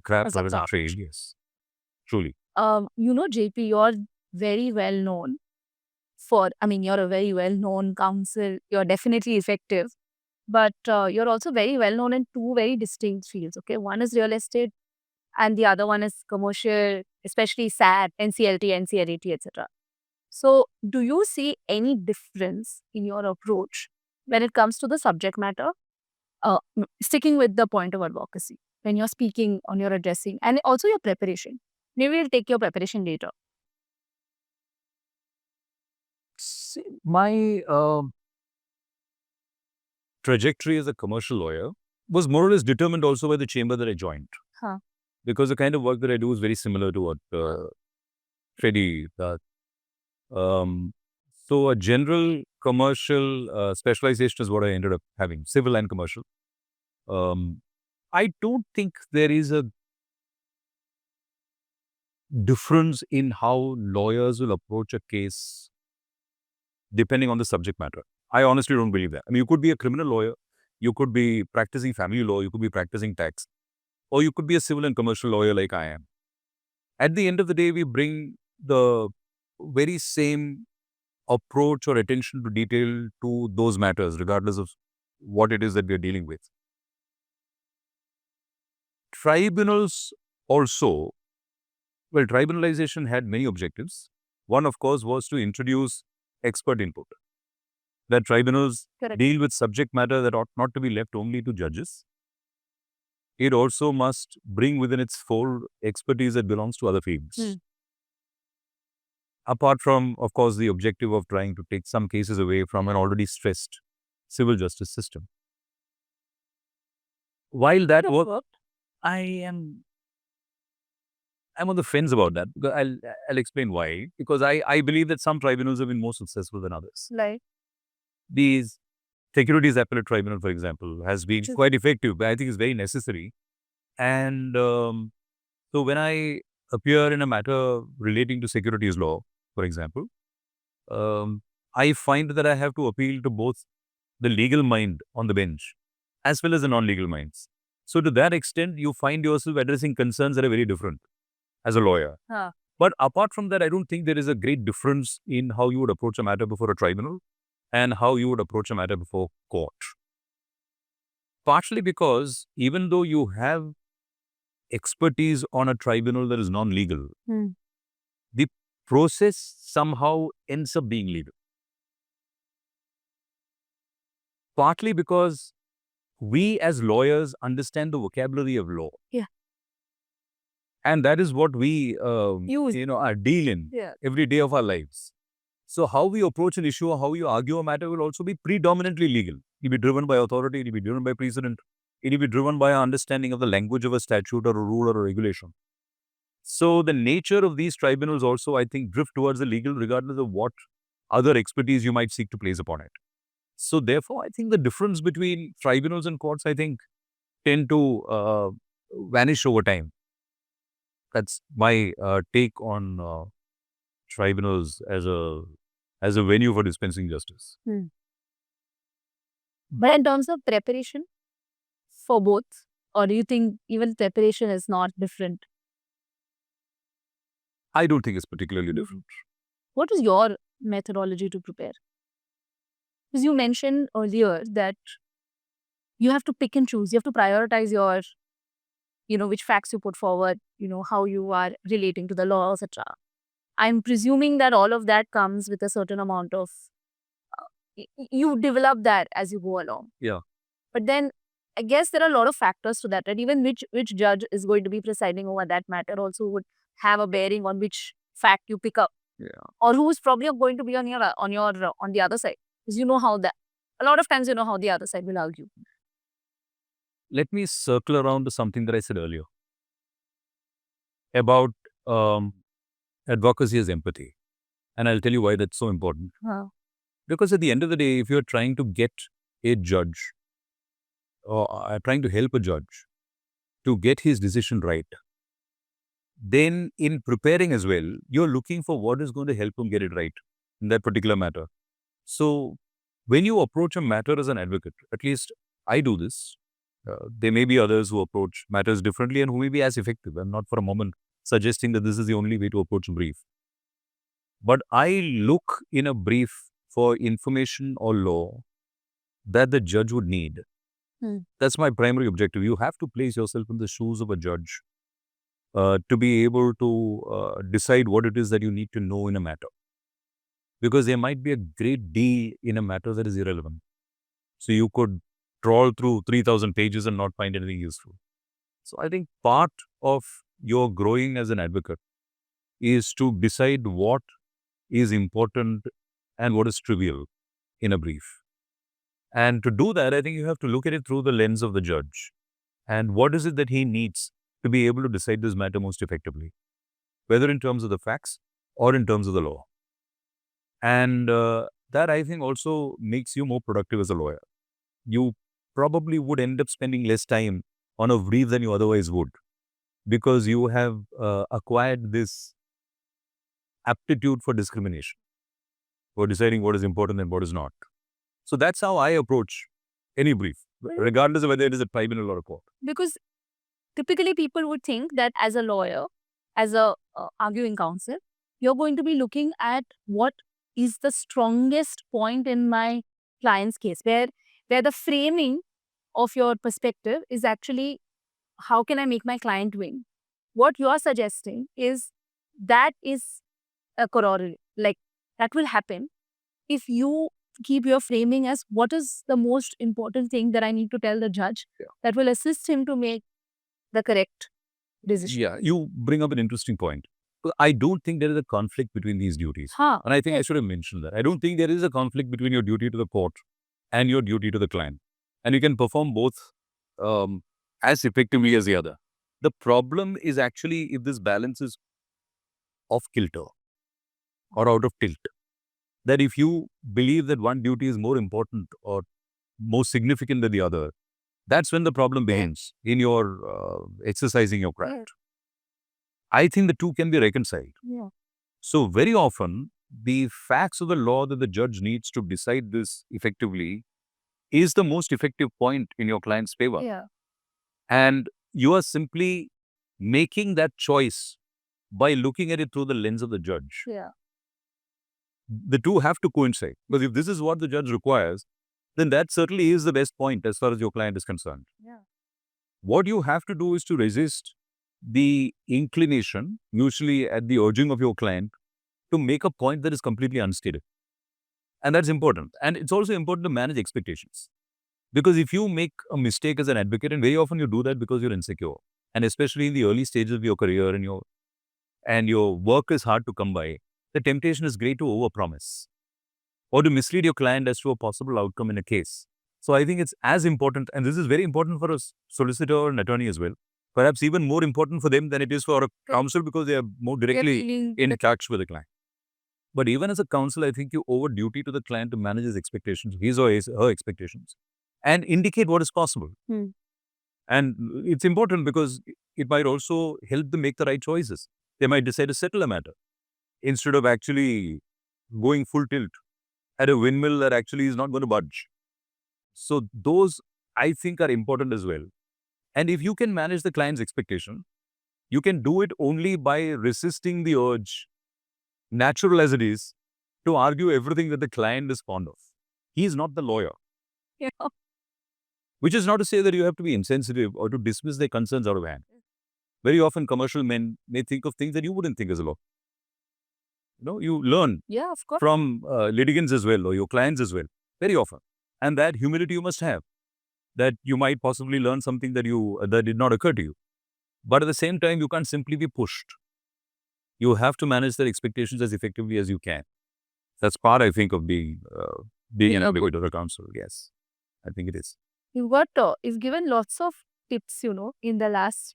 craft or as a trade. Yes, truly. You know, JP, you're very well known for... you're a very well known counsel. You're definitely effective, but you're also very well known in two very distinct fields. Okay, one is real estate, and the other one is commercial, especially SAT, NCLT, NCLAT, etc. So, do you see any difference in your approach when it comes to the subject matter, sticking with the point of advocacy, when you're speaking, on your addressing, and also your preparation? Maybe we'll take your preparation later. See, my trajectory as a commercial lawyer was more or less determined also by the chamber that I joined. Because the kind of work that I do is very similar to what Freddy does. So a general commercial specialization is what I ended up having, civil and commercial. I don't think there is a difference in how lawyers will approach a case depending on the subject matter. I honestly don't believe that. I mean, you could be a criminal lawyer, you could be practicing family law, you could be practicing tax, or you could be a civil and commercial lawyer like I am. At the end of the day, we bring the very same approach or attention to detail to those matters, regardless of what it is that we are dealing with. Tribunals also, well, tribunalization had many objectives. One, of course, was to introduce expert input. That tribunals deal with subject matter that ought not to be left only to judges. It also must bring within its fold expertise that belongs to other fields. Apart from, of course, the objective of trying to take some cases away from an already stressed civil justice system. While that worked, I'm on the fence about that. I'll explain why. Because I believe that some tribunals have been more successful than others. Like? These Securities Appellate Tribunal, for example, has been quite effective, but I think it's very necessary. And so when I appear in a matter relating to securities law, for example, I find that I have to appeal to both the legal mind on the bench as well as the non-legal minds. So to that extent, you find yourself addressing concerns that are very different as a lawyer. But apart from that, I don't think there is a great difference in how you would approach a matter before a tribunal and how you would approach a matter before court. Partially because even though you have expertise on a tribunal that is non-legal, the process somehow ends up being legal. Partly because we as lawyers understand the vocabulary of law. Yeah. And that is what we deal in every day of our lives. So how we approach an issue or how you argue a matter will also be predominantly legal. It will be driven by authority, it will be driven by precedent, it will be driven by our understanding of the language of a statute or a rule or a regulation. So the nature of these tribunals also, I think, drift towards the legal regardless of what other expertise you might seek to place upon it. So therefore, I think the difference between tribunals and courts, I think, tend to vanish over time. That's my take on tribunals as a venue for dispensing justice. But in terms of preparation for both, or do you think even preparation is not different? I don't think it's particularly different. What is your methodology to prepare? Because you mentioned earlier that you have to pick and choose. You have to prioritize your, which facts you put forward, how you are relating to the law, etc. I'm presuming that all of that comes with a certain amount of, you develop that as you go along. Yeah. But then I guess there are a lot of factors to that, right? Even which judge is going to be presiding over that matter also would have a bearing on which fact you pick up. Yeah. Or who's probably going to be on the other side. Because you know how that, a lot of times you know how the other side will argue. Let me circle around to something that I said earlier about advocacy as empathy. And I'll tell you why that's so important. Because at the end of the day, if you're trying to get a judge or trying to help a judge to get his decision right, then in preparing as well, you're looking for what is going to help him get it right in that particular matter. So when you approach a matter as an advocate, at least I do this. There may be others who approach matters differently and who may be as effective. I'm not for a moment suggesting that this is the only way to approach a brief. But I look in a brief for information or law that the judge would need. That's my primary objective. You have to place yourself in the shoes of a judge to be able to decide what it is that you need to know in a matter. Because there might be a great deal in a matter that is irrelevant. So you could trawl through 3,000 pages and not find anything useful. So I think part of your growing as an advocate is to decide what is important and what is trivial in a brief. And to do that, I think you have to look at it through the lens of the judge. And what is it that he needs to be able to decide this matter most effectively, whether in terms of the facts or in terms of the law. And that, I think, also makes you more productive as a lawyer. You probably would end up spending less time on a brief than you otherwise would, because you have acquired this aptitude for discrimination, for deciding what is important and what is not. So that's how I approach any brief, regardless of whether it is a tribunal or a court. Because typically people would think that as a lawyer, as a arguing counsel, you're going to be looking at what is the strongest point in my client's case, where the framing of your perspective is actually how can I make my client win. What you're suggesting is that is a corollary, like that will happen if you keep your framing as what is the most important thing that I need to tell the judge that will assist him to make the correct decision. Yeah, you bring up an interesting point. I don't think there is a conflict between these duties. And I think I should have mentioned that. I don't think there is a conflict between your duty to the court and your duty to the client. And you can perform both as effectively as the other. The problem is actually if this balance is off kilter or out of tilt. That if you believe that one duty is more important or more significant than the other, that's when the problem begins in your exercising your craft. I think the two can be reconciled. So very often, the facts of the law that the judge needs to decide this effectively is the most effective point in your client's favor. And you are simply making that choice by looking at it through the lens of the judge. The two have to coincide. Because if this is what the judge requires, then that certainly is the best point as far as your client is concerned. What you have to do is to resist the inclination, usually at the urging of your client, to make a point that is completely unstated. And that's important. And it's also important to manage expectations. Because if you make a mistake as an advocate, and very often you do that because you're insecure, and especially in the early stages of your career and your work is hard to come by, the temptation is great to overpromise or to mislead your client as to a possible outcome in a case. So I think it's as important, and this is very important for a solicitor or an attorney as well, perhaps even more important for them than it is for a counsel because they are more directly in touch with the client. But even as a counsel, I think you owe a duty to the client to manage his expectations, his or her expectations, and indicate what is possible. And it's important because it might also help them make the right choices. They might decide to settle a matter instead of actually going full tilt at a windmill that actually is not going to budge. So those, I think, are important as well. And if you can manage the client's expectation, you can do it only by resisting the urge, natural as it is, to argue everything that the client is fond of. He is not the lawyer. Which is not to say that you have to be insensitive or to dismiss their concerns out of hand. Very often commercial men may think of things that you wouldn't think as a law. You learn from litigants as well or your clients as well, very often. And that humility you must have, that you might possibly learn something that did not occur to you. But at the same time, you can't simply be pushed. You have to manage their expectations as effectively as you can. That's part, I think, of being an advocate or a counsel. Yes, I think it is. You've given lots of tips, in the last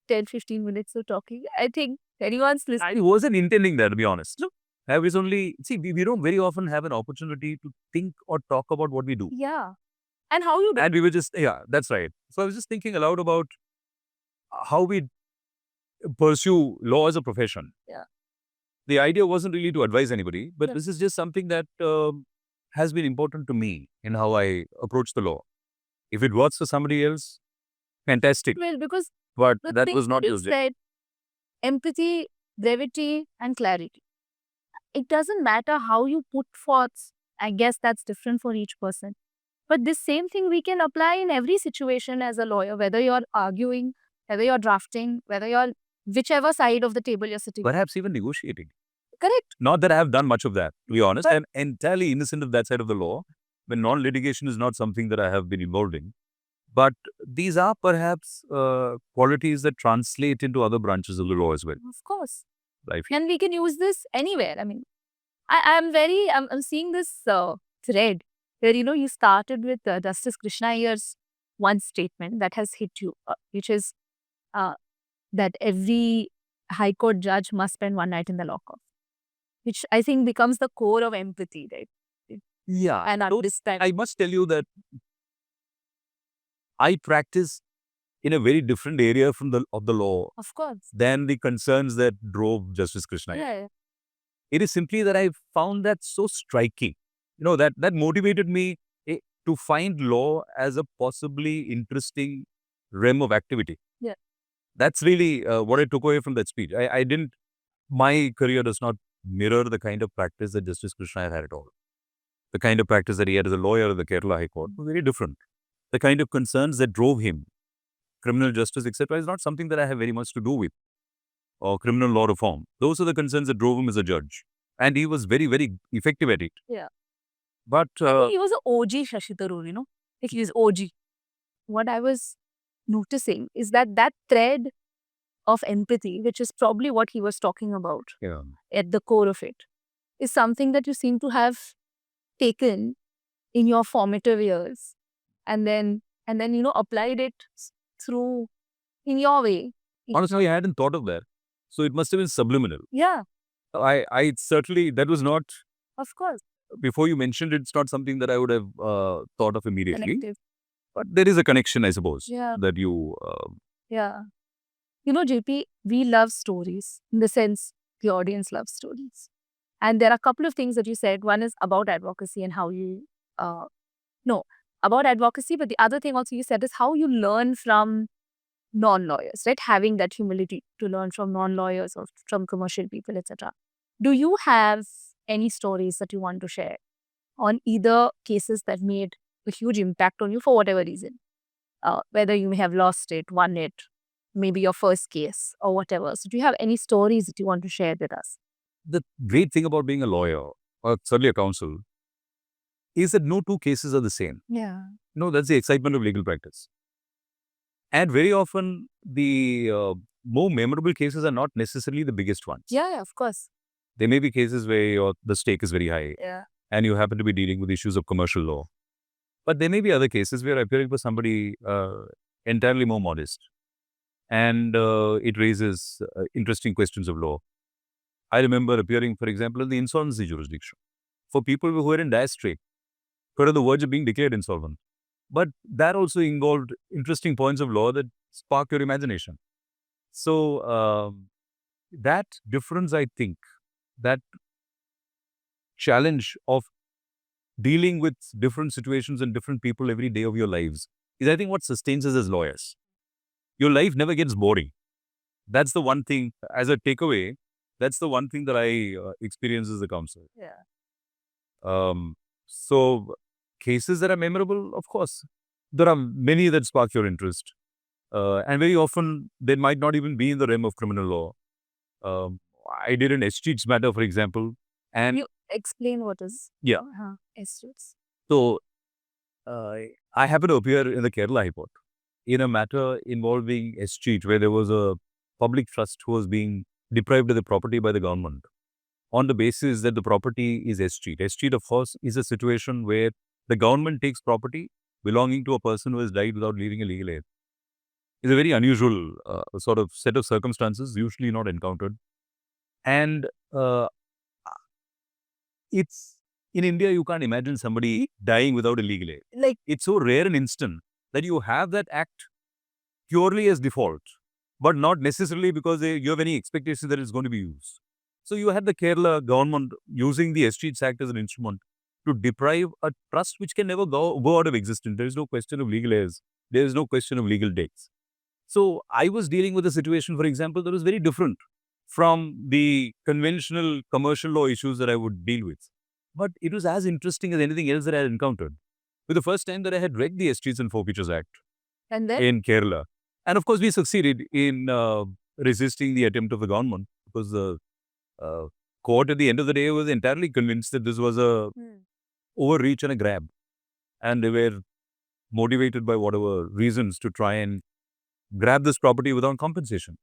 10-15 minutes of talking. I think anyone's listening. I wasn't intending that, to be honest. Look, I was only, we don't very often have an opportunity to think or talk about what we do. And how you do. And we were just, that's right. So I was just thinking aloud about how we pursue law as a profession. The idea wasn't really to advise anybody, but this is just something that has been important to me in how I approach the law. If it works for somebody else, fantastic. Well, because but that was not you used. Said empathy, brevity, and clarity. It doesn't matter how you put forth. I guess that's different for each person. But this same thing we can apply in every situation as a lawyer, whether you're arguing, whether you're drafting, whether you're whichever side of the table you're sitting. Perhaps even negotiating. Correct. Not that I have done much of that, to be honest. I'm entirely innocent of that side of the law. But non-litigation is not something that I have been involved in. But these are perhaps qualities that translate into other branches of the law as well. Of course. And we can use this anywhere. I mean, I'm seeing this thread where, you started with Justice Krishna Iyer's one statement that has hit you, which is that every High Court judge must spend one night in the law court, which I think becomes the core of empathy, right? Yeah. And understand. I must tell you that I practice in a very different area of the law Of course. than the concerns that drove Justice Krishna. Yeah. It is simply that I found that so striking. That motivated me to find law as a possibly interesting realm of activity. Yeah. That's really what I took away from that speech. My career does not mirror the kind of practice that Justice Krishna had at all. The kind of practice that he had as a lawyer at the Kerala High Court was very different. The kind of concerns that drove him, criminal justice, etc., is not something that I have very much to do with, or criminal law reform. Those are the concerns that drove him as a judge. And he was very, very effective at it. Yeah. But I think he was an OG Shashi Tharoor, Like he was OG. What I was noticing is that thread of empathy, which is probably what he was talking about at the core of it, is something that you seem to have taken in your formative years and then applied it through in your way. Honestly, I hadn't thought of that. So it must have been subliminal. Yeah. I certainly, that was not, of course, before you mentioned it, it's not something that I would have thought of immediately. Connective. But there is a connection, I suppose, that you... Yeah. JP, we love stories in the sense the audience loves stories. And there are a couple of things that you said. One is about advocacy and how you, about advocacy. But the other thing also you said is how you learn from non-lawyers, right? Having that humility to learn from non-lawyers or from commercial people, etc. Do you have any stories that you want to share on either cases that made a huge impact on you for whatever reason? Whether you may have lost it, won it, maybe your first case or whatever. So do you have any stories that you want to share with us? The great thing about being a lawyer, or certainly a counsel, is that no two cases are the same. Yeah. No, that's the excitement of legal practice. And very often, the more memorable cases are not necessarily the biggest ones. Yeah, of course. There may be cases where the stake is very high. Yeah. And you happen to be dealing with issues of commercial law. But there may be other cases where appearing for somebody entirely more modest. And it raises interesting questions of law. I remember appearing, for example, in the insolvency jurisdiction for people who were in dire strait, who were on the verge of being declared insolvent. But that also involved interesting points of law that spark your imagination. So that difference, I think, that challenge of dealing with different situations and different people every day of your lives is, I think, what sustains us as lawyers. Your life never gets boring. That's the one thing, as a takeaway, that's the one thing that I experience as a counsel. Yeah. So cases that are memorable, of course, there are many that spark your interest. And very often, they might not even be in the realm of criminal law. I did an escheats matter, for example. And you explain what is escheats. So, I happened to appear in the Kerala High Court in a matter involving escheat, where there was a public trust who was being deprived of the property by the government on the basis that the property is escheat. Escheat, of course, is a situation where the government takes property belonging to a person who has died without leaving a legal heir. It's a very unusual sort of set of circumstances, usually not encountered. And it's in India, you can't imagine somebody dying without a legal heir. Like, it's so rare and instant that you have that act purely as default, but not necessarily because you have any expectation that it's going to be used. So you had the Kerala government using the Estates Act as an instrument to deprive a trust which can never go out of existence. There is no question of legal heirs. There is no question of legal debts. So I was dealing with a situation, for example, that was very different from the conventional commercial law issues that I would deal with. But it was as interesting as anything else that I had encountered. For the first time that I had read the Estates and Forfeitures Act in Kerala. And of course, we succeeded in resisting the attempt of the government, because the court at the end of the day was entirely convinced that this was a overreach and a grab. And they were motivated by whatever reasons to try and grab this property without compensation.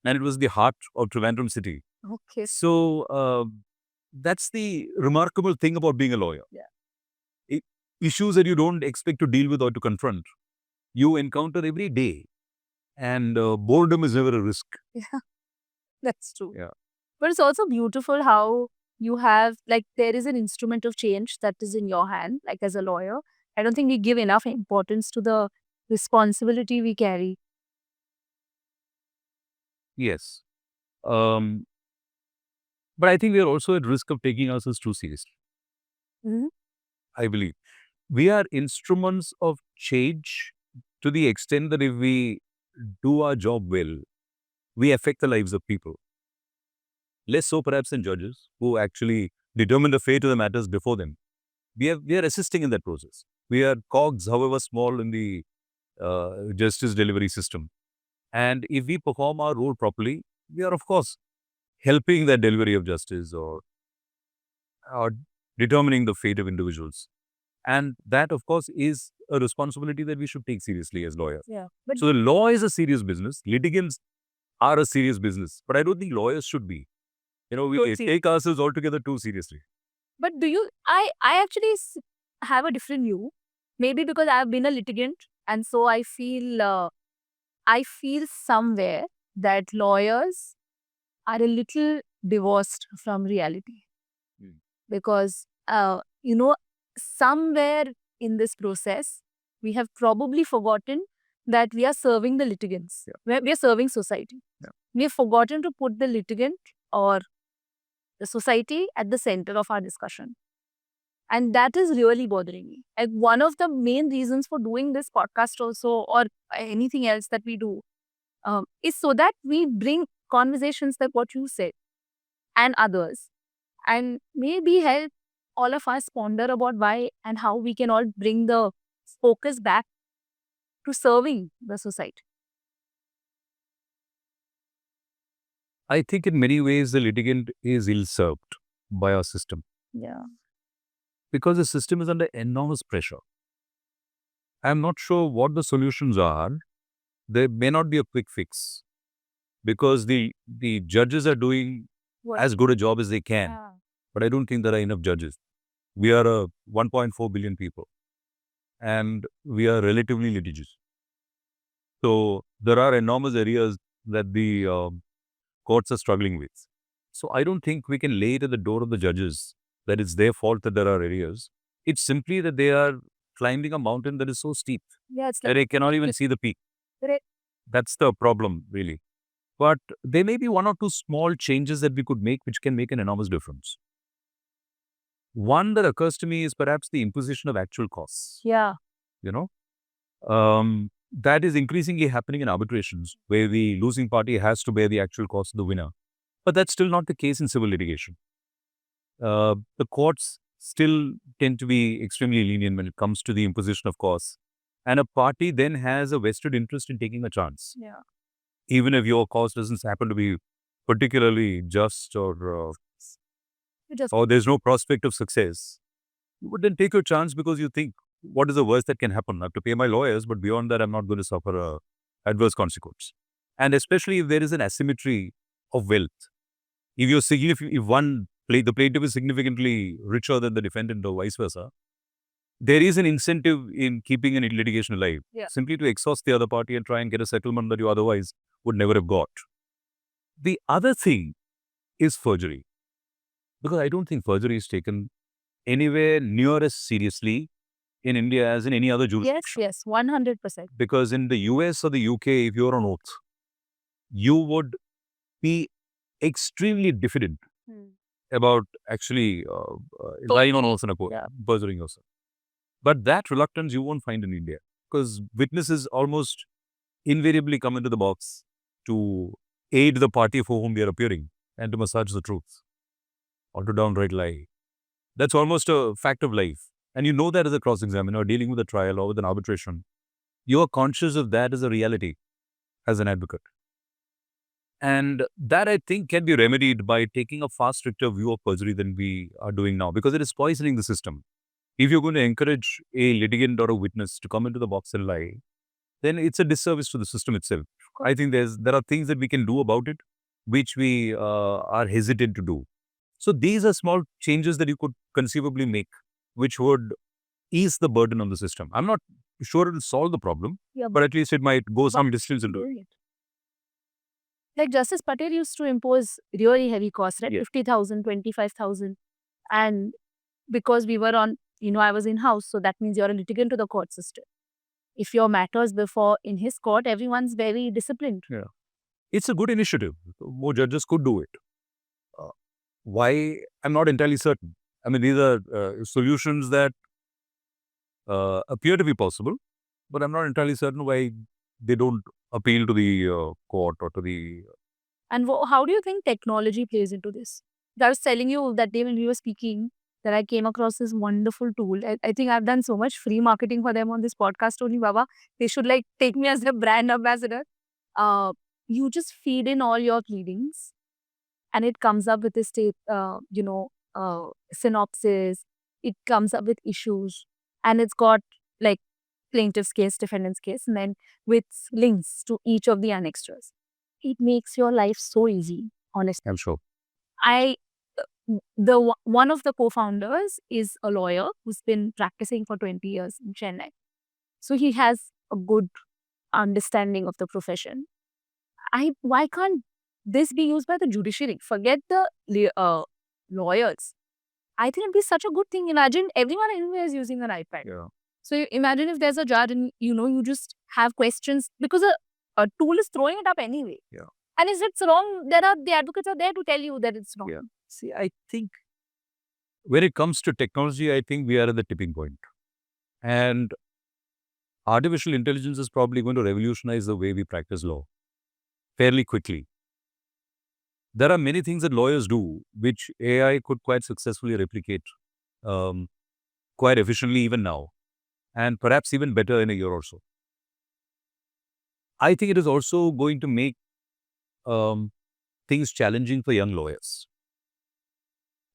And it was the heart of Trivandrum city. Okay. So that's the remarkable thing about being a lawyer. Yeah. Issues that you don't expect to deal with or to confront, you encounter every day. And boredom is never a risk. Yeah, that's true. Yeah. But it's also beautiful how you have, like, there is an instrument of change that is in your hand, like as a lawyer. I don't think we give enough importance to the responsibility we carry Yes. But I think we are also at risk of taking ourselves too seriously. I believe. We are instruments of change to the extent that if we do our job well, we affect the lives of people. Less so perhaps than judges who actually determine the fate of the matters before them. We are assisting in that process. We are cogs, however small, in the justice delivery system. And if we perform our role properly, we are, of course, helping that delivery of justice or determining the fate of individuals. And that, of course, is a responsibility that we should take seriously as lawyers. Yeah. But So the law is a serious business. Litigants are a serious business. But I don't think lawyers should be. We take ourselves altogether too seriously. But I actually have a different view. Maybe because I have been a litigant, and so I feel somewhere that lawyers are a little divorced from reality. Because, somewhere in this process, we have probably forgotten that we are serving the litigants. Yeah. We are serving society. Yeah. We have forgotten to put the litigant or the society at the center of our discussion. And that is really bothering me. Like, one of the main reasons for doing this podcast also, or anything else that we do, is so that we bring conversations like what you said and others, and maybe help all of us ponder about why and how we can all bring the focus back to serving the society. I think in many ways the litigant is ill-served by our system. Yeah. Because the system is under enormous pressure. I'm not sure what the solutions are. There may not be a quick fix. Because the judges are doing as good a job as they can. But I don't think there are enough judges. We are 1.4 billion people. And we are relatively litigious. So there are enormous areas that the courts are struggling with. So I don't think we can lay it at the door of the judges that it's their fault that there are areas. It's simply that they are climbing a mountain that is so steep that they cannot even see the peak. Correct. That's the problem, really. But there may be one or two small changes that we could make which can make an enormous difference. One that occurs to me is perhaps the imposition of actual costs. Yeah. That is increasingly happening in arbitrations where the losing party has to bear the actual cost of the winner. But that's still not the case in civil litigation. The courts still tend to be extremely lenient when it comes to the imposition of costs. And a party then has a vested interest in taking a chance. Yeah. Even if your cost doesn't happen to be particularly just or there's no prospect of success, you would then take your chance because you think, what is the worst that can happen? I have to pay my lawyers, but beyond that, I'm not going to suffer a adverse consequence. And especially if there is an asymmetry of wealth. If the plaintiff is significantly richer than the defendant or vice versa, there is an incentive in keeping an litigation alive, simply to exhaust the other party and try and get a settlement that you otherwise would never have got. The other thing is perjury. Because I don't think perjury is taken anywhere near as seriously in India as in any other jurisdiction. Yes, 100%. Because in the US or the UK, if you're on oath, you would be extremely diffident about actually lying on oath in a court, perjuring yourself. But that reluctance you won't find in India, because witnesses almost invariably come into the box to aid the party for whom they are appearing and to massage the truth or to downright lie. That's almost a fact of life. And you know that as a cross-examiner dealing with a trial or with an arbitration. You are conscious of that as a reality as an advocate. And that, I think, can be remedied by taking a far stricter view of perjury than we are doing now, because it is poisoning the system. If you're going to encourage a litigant or a witness to come into the box and lie, then it's a disservice to the system itself. I think there are things that we can do about it, which we are hesitant to do. So these are small changes that you could conceivably make, which would ease the burden on the system. I'm not sure it will solve the problem, but at least it might go some distance into it. Like Justice Patel used to impose really heavy costs, right? 50,000, 25,000. And because we were on, I was in-house, so that means you're a litigant to the court system. If your matters before in his court, everyone's very disciplined. Yeah. It's a good initiative. More judges could do it. Why? I'm not entirely certain. I mean, these are solutions that appear to be possible, but I'm not entirely certain why they don't appeal to the court or to the... And how do you think technology plays into this? I was telling you that day when we were speaking that I came across this wonderful tool. I think I've done so much free marketing for them on this podcast only, Baba. They should like take me as their brand ambassador. You just feed in all your pleadings and it comes up with this synopsis. It comes up with issues and it's got like plaintiff's case, defendant's case, and then with links to each of the annexures. It makes your life so easy, honestly. I'm sure. One of the co-founders is a lawyer who's been practicing for 20 years in Chennai. So he has a good understanding of the profession. Why can't this be used by the judiciary? Forget the lawyers. I think it'd be such a good thing. Imagine everyone anywhere is using an iPad. Yeah. So you imagine if there's a judge and you just have questions because a tool is throwing it up anyway. Yeah. And if it's wrong, the advocates are there to tell you that it's wrong. Yeah. See, I think when it comes to technology, I think we are at the tipping point. And artificial intelligence is probably going to revolutionize the way we practice law fairly quickly. There are many things that lawyers do which AI could quite successfully replicate quite efficiently even now, and perhaps even better in a year or so. I think it is also going to make things challenging for young lawyers.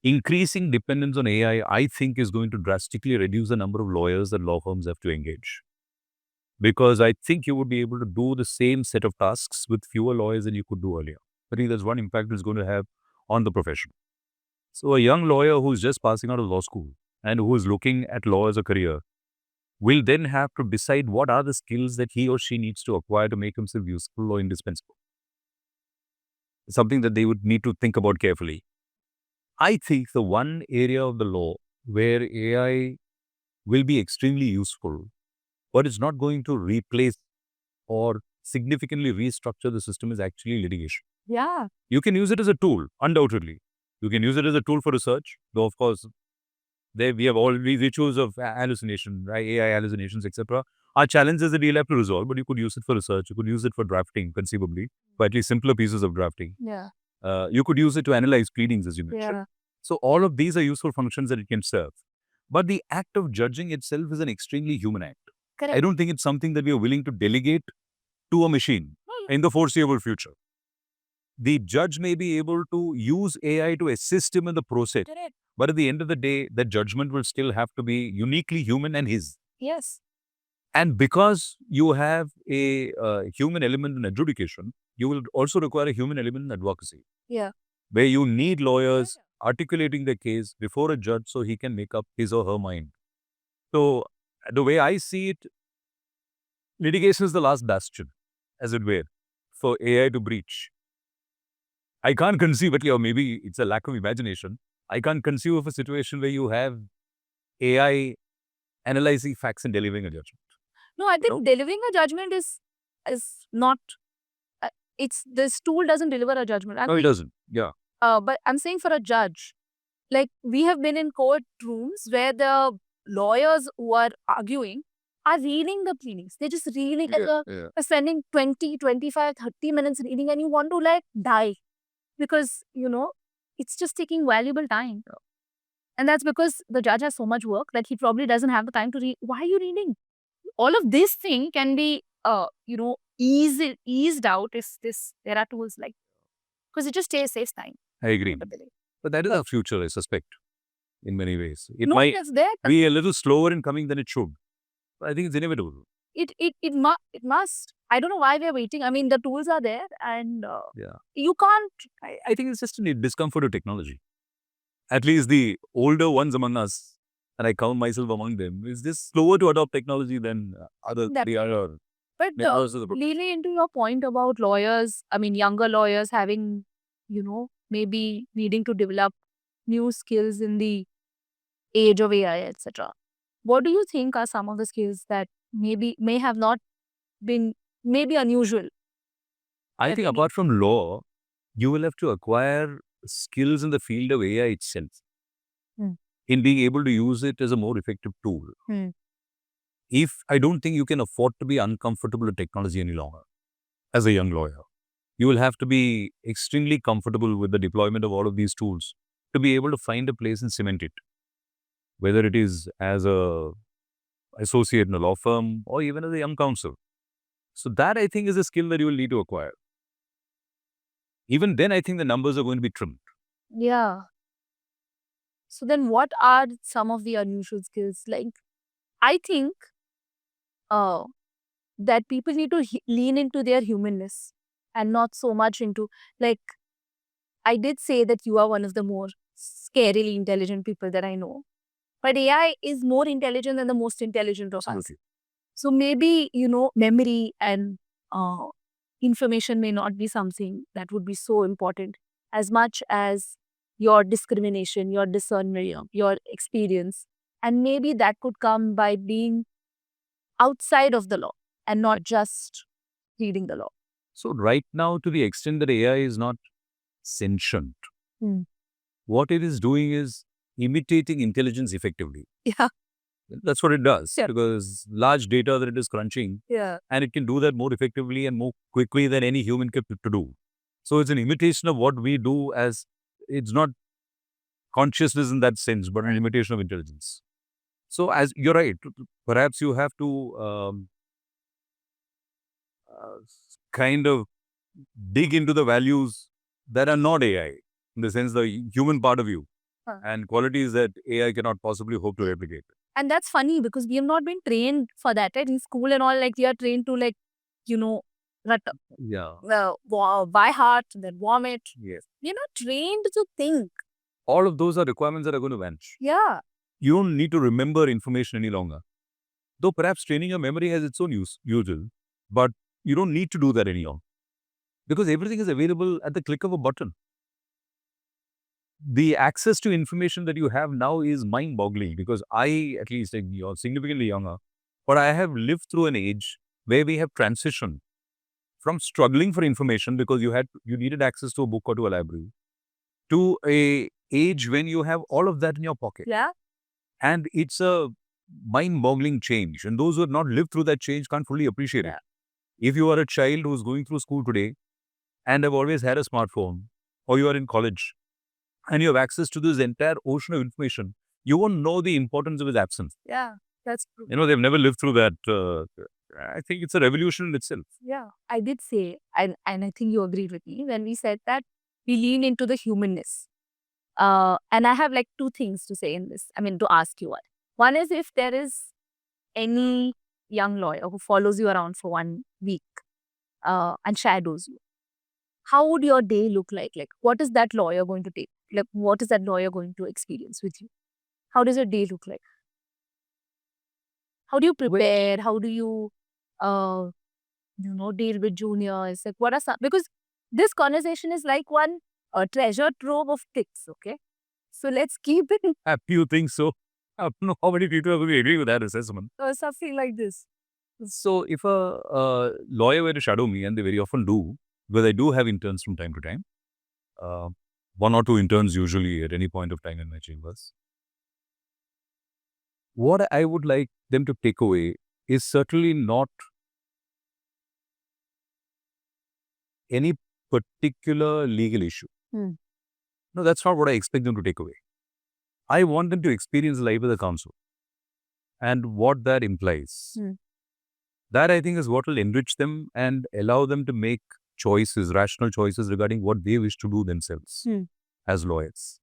Increasing dependence on AI, I think, is going to drastically reduce the number of lawyers that law firms have to engage. Because I think you would be able to do the same set of tasks with fewer lawyers than you could do earlier. I think that's one impact it's going to have on the profession. So a young lawyer who's just passing out of law school and who is looking at law as a career will then have to decide what are the skills that he or she needs to acquire to make himself useful or indispensable. Something that they would need to think about carefully. I think the one area of the law where AI will be extremely useful, but it's not going to replace or significantly restructure the system, is actually litigation. Yeah. You can use it as a tool, undoubtedly. You can use it as a tool for research, though of course, we have all these issues of hallucination, right? AI hallucinations, etc. Are challenges that we'll have to resolve, but you could use it for research. You could use it for drafting, conceivably, for at least simpler pieces of drafting. Yeah. You could use it to analyze pleadings, as you mentioned. Yeah. So all of these are useful functions that it can serve. But the act of judging itself is an extremely human act. Correct. I don't think it's something that we are willing to delegate to a machine in the foreseeable future. The judge may be able to use AI to assist him in the process. Correct. But at the end of the day, the judgment will still have to be uniquely human and his. Yes. And because you have a human element in adjudication, you will also require a human element in advocacy. Yeah. Where you need lawyers articulating the case before a judge so he can make up his or her mind. So the way I see it, litigation is the last bastion, as it were, for AI to breach. I can't conceive it, or maybe it's a lack of imagination. I can't conceive of a situation where you have AI analyzing facts and delivering a judgment. No, I think delivering a judgment is not. This tool doesn't deliver a judgment. No, it doesn't. Yeah. But I'm saying for a judge, like we have been in courtrooms where the lawyers who are arguing are reading the pleadings. They're just reading spending 20, 25, 30 minutes reading, and you want to like die because, it's just taking valuable time. Yeah. And that's because the judge has so much work that he probably doesn't have the time to read. Why are you reading? All of this thing can be, eased out if there are tools like, because it just saves time. I agree. But that is our future, I suspect, in many ways. It might there. be a little slower in coming than it should. But I think it's inevitable. It must. I don't know why we're waiting. I mean, the tools are there and you can't. I think it's just a discomfort of technology. At least the older ones among us, and I count myself among them, is this slower to adopt technology than the other. But leaning into your point about lawyers, I mean, younger lawyers having, maybe needing to develop new skills in the age of AI, etc. What do you think are some of the skills that may have not been maybe unusual I think apart from law, you will have to acquire skills in the field of AI itself in being able to use it as a more effective tool. I don't think you can afford to be uncomfortable with technology any longer as a young lawyer. You will have to be extremely comfortable with the deployment of all of these tools to be able to find a place and cement it, whether it is as a associate in a law firm or even as a young counsel. So that, I think, is a skill that you will need to acquire. Even then, I think the numbers are going to be trimmed. Yeah. So then what are some of the unusual skills? Like, I think that people need to lean into their humanness and not so much into, like, I did say that you are one of the more scarily intelligent people that I know. But AI is more intelligent than the most intelligent of us. Absolutely. So maybe, memory and information may not be something that would be so important as much as your discrimination, your discernment, your experience. And maybe that could come by being outside of the law and not just reading the law. So right now, to the extent that AI is not sentient, what it is doing is imitating intelligence effectively. Yeah. That's what it does, Sure. because large data that it is crunching, and it can do that more effectively and more quickly than any human can to do. So it's an imitation of what we do, as it's not consciousness in that sense, but an imitation of intelligence. So as you're right, perhaps you have to kind of dig into the values that are not AI, in the sense the human part of you, and qualities that AI cannot possibly hope to replicate. And that's funny because we have not been trained for that, right? In school and all, like, we are trained to, like, by heart, then vomit. Yes. We're not trained to think. All of those are requirements that are going to vanish. Yeah. You don't need to remember information any longer. Though perhaps training your memory has its own usual, but you don't need to do that any longer, because everything is available at the click of a button. The access to information that you have now is mind-boggling, because I, at least, you're significantly younger, but I have lived through an age where we have transitioned from struggling for information because you needed access to a book or to a library, to a age when you have all of that in your pocket. Yeah. And it's a mind-boggling change. And those who have not lived through that change can't fully appreciate it. If you are a child who's going through school today and have always had a smartphone, or you are in college and you have access to this entire ocean of information, you won't know the importance of its absence. Yeah, that's true. They've never lived through that. I think it's a revolution in itself. Yeah, I did say, and I think you agreed with me when we said that we lean into the humanness. And I have like two things to say in this. I mean, to ask you one. One is, if there is any young lawyer who follows you around for 1 week and shadows you, how would your day look like? Like, what is that lawyer going to take? Like, what is that lawyer going to experience with you? How does your day look like? How do you prepare? How do you, deal with juniors? Like, what are some, because this conversation is like one treasure trove of tips, okay? So let's keep it. A few things. So I don't know how many people are going to agree with that assessment. Something like this. So if a lawyer were to shadow me, and they very often do, because I do have interns from time to time, 1 or 2 interns usually at any point of time in my chambers, what I would like them to take away is certainly not any particular legal issue. No, that's not what I expect them to take away. I want them to experience life as a counsel and what that implies. That, I think, is what will enrich them and allow them to make choices, rational choices regarding what they wish to do themselves as lawyers.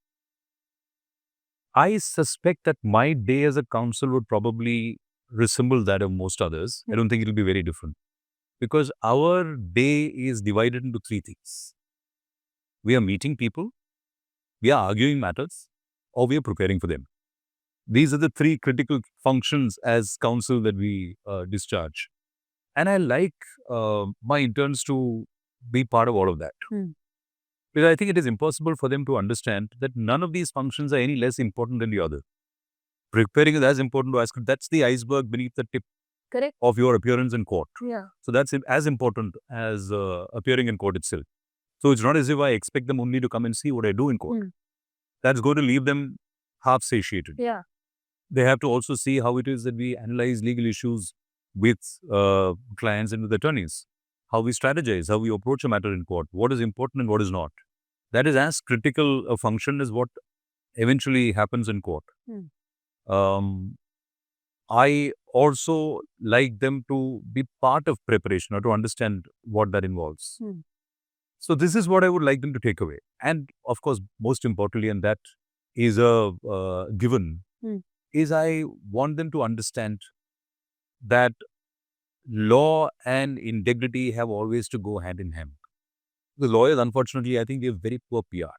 I suspect that my day as a counsel would probably resemble that of most others. I don't think it'll be very different, because our day is divided into 3 things. We are meeting people, we are arguing matters, or we are preparing for them. These are the 3 critical functions as counsel that we discharge. And I like my interns to be part of all of that. Because I think it is impossible for them to understand that none of these functions are any less important than the other. Preparing is as important to ask. That's the iceberg beneath the tip. Correct. of your appearance in court. Yeah. So that's as important as appearing in court itself. So it's not as if I expect them only to come and see what I do in court. That's going to leave them half satiated. Yeah. They have to also see how it is that we analyze legal issues with clients and with attorneys, how we strategize, how we approach a matter in court, what is important and what is not. That is as critical a function as what eventually happens in court. I also like them to be part of preparation or to understand what that involves. So this is what I would like them to take away. And of course, most importantly, and that is a given, is I want them to understand that law and integrity have always to go hand in hand. The lawyers, unfortunately, I think they have very poor PR.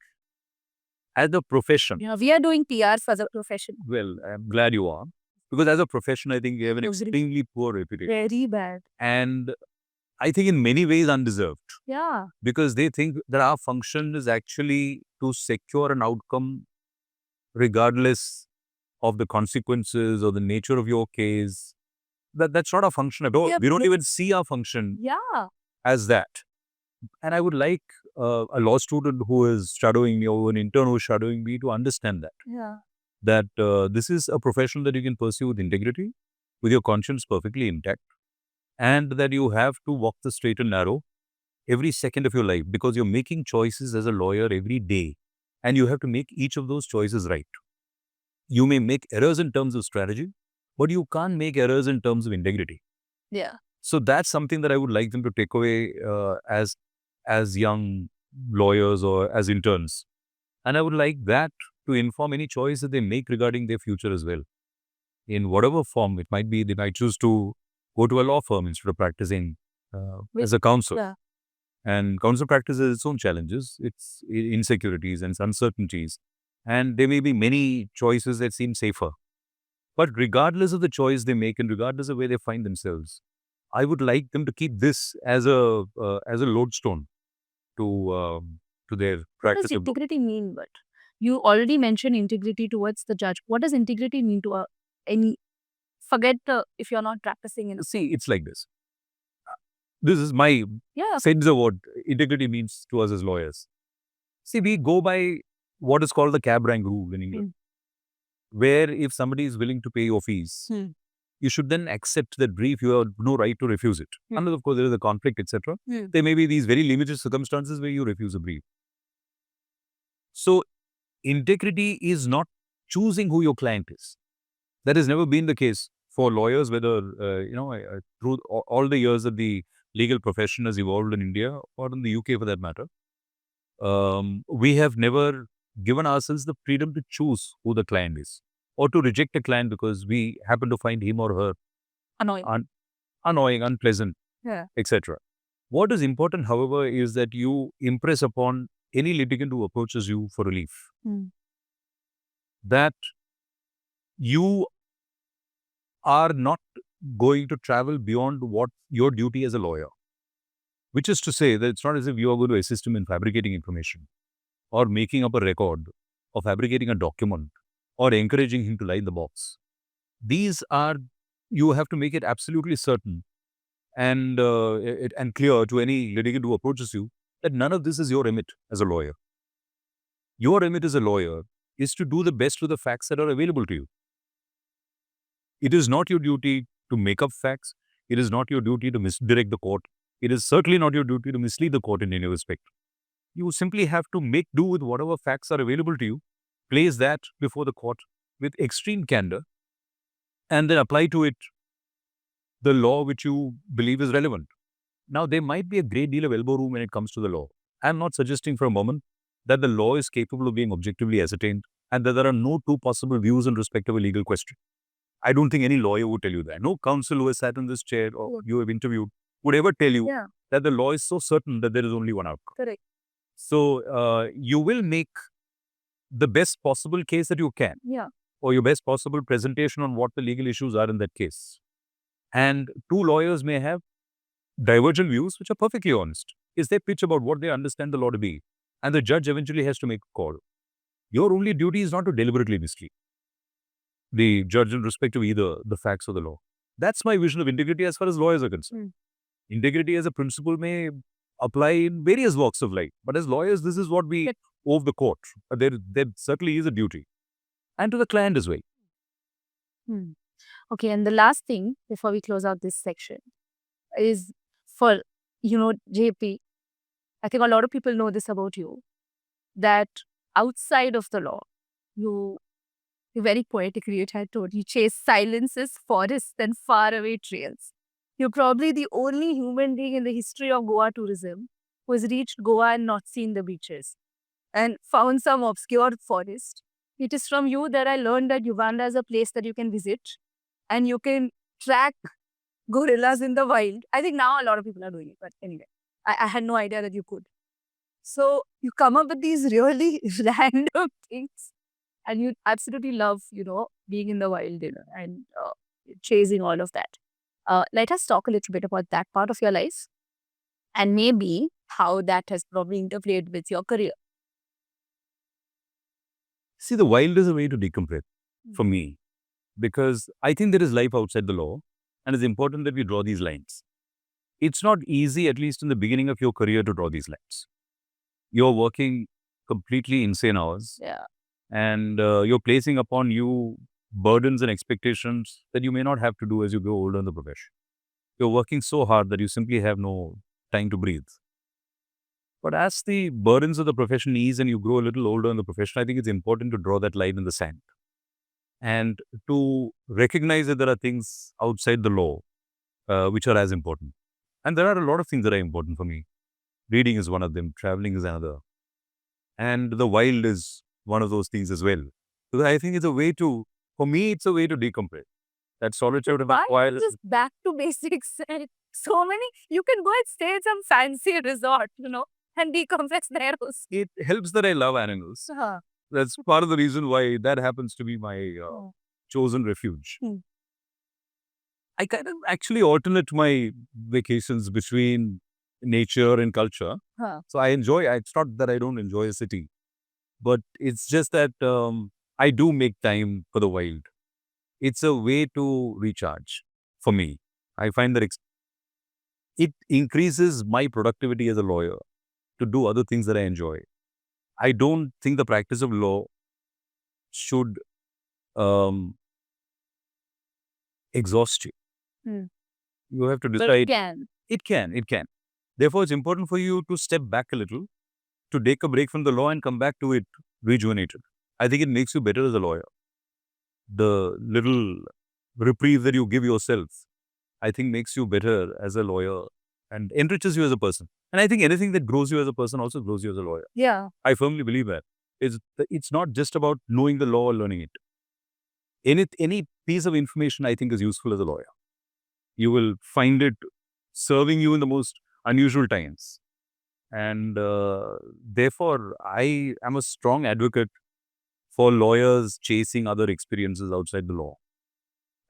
As a profession. Yeah, we are doing PRs as a profession. Well, I'm glad you are. Because as a profession, I think we have an extremely poor reputation. Very bad. And I think in many ways undeserved. Yeah. Because they think that our function is actually to secure an outcome regardless of the consequences or the nature of your case. That's not our function at all. Yeah, we don't even see our function as that. And I would like a law student who is shadowing me or an intern who is shadowing me to understand that. Yeah. That this is a profession that you can pursue with integrity, with your conscience perfectly intact, and that you have to walk the straight and narrow every second of your life because you're making choices as a lawyer every day, and you have to make each of those choices right. You may make errors in terms of strategy, but you can't make errors in terms of integrity. Yeah. So that's something that I would like them to take away as young lawyers or as interns. And I would like that to inform any choice that they make regarding their future as well. In whatever form it might be, they might choose to go to a law firm instead of practicing as a counsel. Yeah. And counsel practice has its own challenges, its insecurities and its uncertainties. And there may be many choices that seem safer. But regardless of the choice they make and regardless of where they find themselves, I would like them to keep this as a lodestone to their practice. What does integrity mean? But you already mentioned integrity towards the judge. What does integrity mean to any? Forget if you're not practicing in. See, it's like this. This is my sense of what integrity means to us as lawyers. See, we go by what is called the cab rank rule in England, where if somebody is willing to pay your fees, you should then accept that brief. You have no right to refuse it. Unless, of course, there is a conflict, etc. There may be these very limited circumstances where you refuse a brief. So, integrity is not choosing who your client is. That has never been the case for lawyers, whether, through all the years that the legal profession has evolved in India or in the UK for that matter. We have never given ourselves the freedom to choose who the client is or to reject a client because we happen to find him or her annoying, unpleasant, etc. What is important, however, is that you impress upon any litigant who approaches you for relief that you are not going to travel beyond what your duty as a lawyer, which is to say that it's not as if you are going to assist him in fabricating information or making up a record or fabricating a document or encouraging him to lie in the box. These are, you have to make it absolutely certain and clear to any litigant who approaches you that none of this is your remit as a lawyer. Your remit as a lawyer is to do the best with the facts that are available to you. It is not your duty to make up facts. It is not your duty to misdirect the court. It is certainly not your duty to mislead the court in any respect. You simply have to make do with whatever facts are available to you, place that before the court with extreme candor, and then apply to it the law which you believe is relevant. Now, there might be a great deal of elbow room when it comes to the law. I'm not suggesting for a moment that the law is capable of being objectively ascertained and that there are no two possible views in respect of a legal question. I don't think any lawyer would tell you that. No counsel who has sat in this chair or you have interviewed would ever tell you that the law is so certain that there is only one outcome. Correct. So, you will make the best possible case that you can. Or your best possible presentation on what the legal issues are in that case. And two lawyers may have divergent views which are perfectly honest. Is their pitch about what they understand the law to be. And the judge eventually has to make a call. Your only duty is not to deliberately mislead the judge in respect of either the facts or the law. That's my vision of integrity as far as lawyers are concerned. Integrity as a principle may apply in various walks of life. But as lawyers, this is what we owe the court. There certainly is a duty. And to the client as well. Okay, and the last thing before we close out this section is for, JP, I think a lot of people know this about you, that outside of the law, you're very poetic, you had told, you chase silences, forests, and faraway trails. You're probably the only human being in the history of Goa tourism who has reached Goa and not seen the beaches and found some obscure forest. It is from you that I learned that Uganda is a place that you can visit and you can track gorillas in the wild. I think now a lot of people are doing it, but anyway, I had no idea that you could. So you come up with these really random things and you absolutely love, being in the wild, and chasing all of that. Let us talk a little bit about that part of your life and maybe how that has probably interplayed with your career. See, the wild is a way to decompress for me, because I think there is life outside the law, and it's important that we draw these lines. It's not easy, at least in the beginning of your career, to draw these lines. You're working completely insane hours. Yeah. And you're placing upon you burdens and expectations that you may not have to do as you grow older in the profession. You're working so hard that you simply have no time to breathe. But as the burdens of the profession ease and you grow a little older in the profession, I think it's important to draw that line in the sand and to recognize that there are things outside the law which are as important. And there are a lot of things that are important for me. Reading is one of them, traveling is another. And the wild is one of those things as well. So I think it's a way to, for me, it's a way to decompress. That solitude of the wild. Just back to basics. So many, you can go and stay at some fancy resort, and decompress there also. It helps that I love animals. That's part of the reason why that happens to be my chosen refuge. I kind of actually alternate my vacations between nature and culture. So I enjoy, it's not that I don't enjoy a city, but it's just that I do make time for the wild. It's a way to recharge for me. I find that it increases my productivity as a lawyer to do other things that I enjoy. I don't think the practice of law should exhaust you. You have to decide. But it can. It can. Therefore, it's important for you to step back a little, to take a break from the law and come back to it rejuvenated. I think it makes you better as a lawyer. The little reprieve that you give yourself, I think makes you better as a lawyer and enriches you as a person. And I think anything that grows you as a person also grows you as a lawyer. Yeah. I firmly believe that. It's not just about knowing the law or learning it. Any piece of information I think is useful as a lawyer. You will find it serving you in the most unusual times. And therefore, I am a strong advocate for lawyers chasing other experiences outside the law.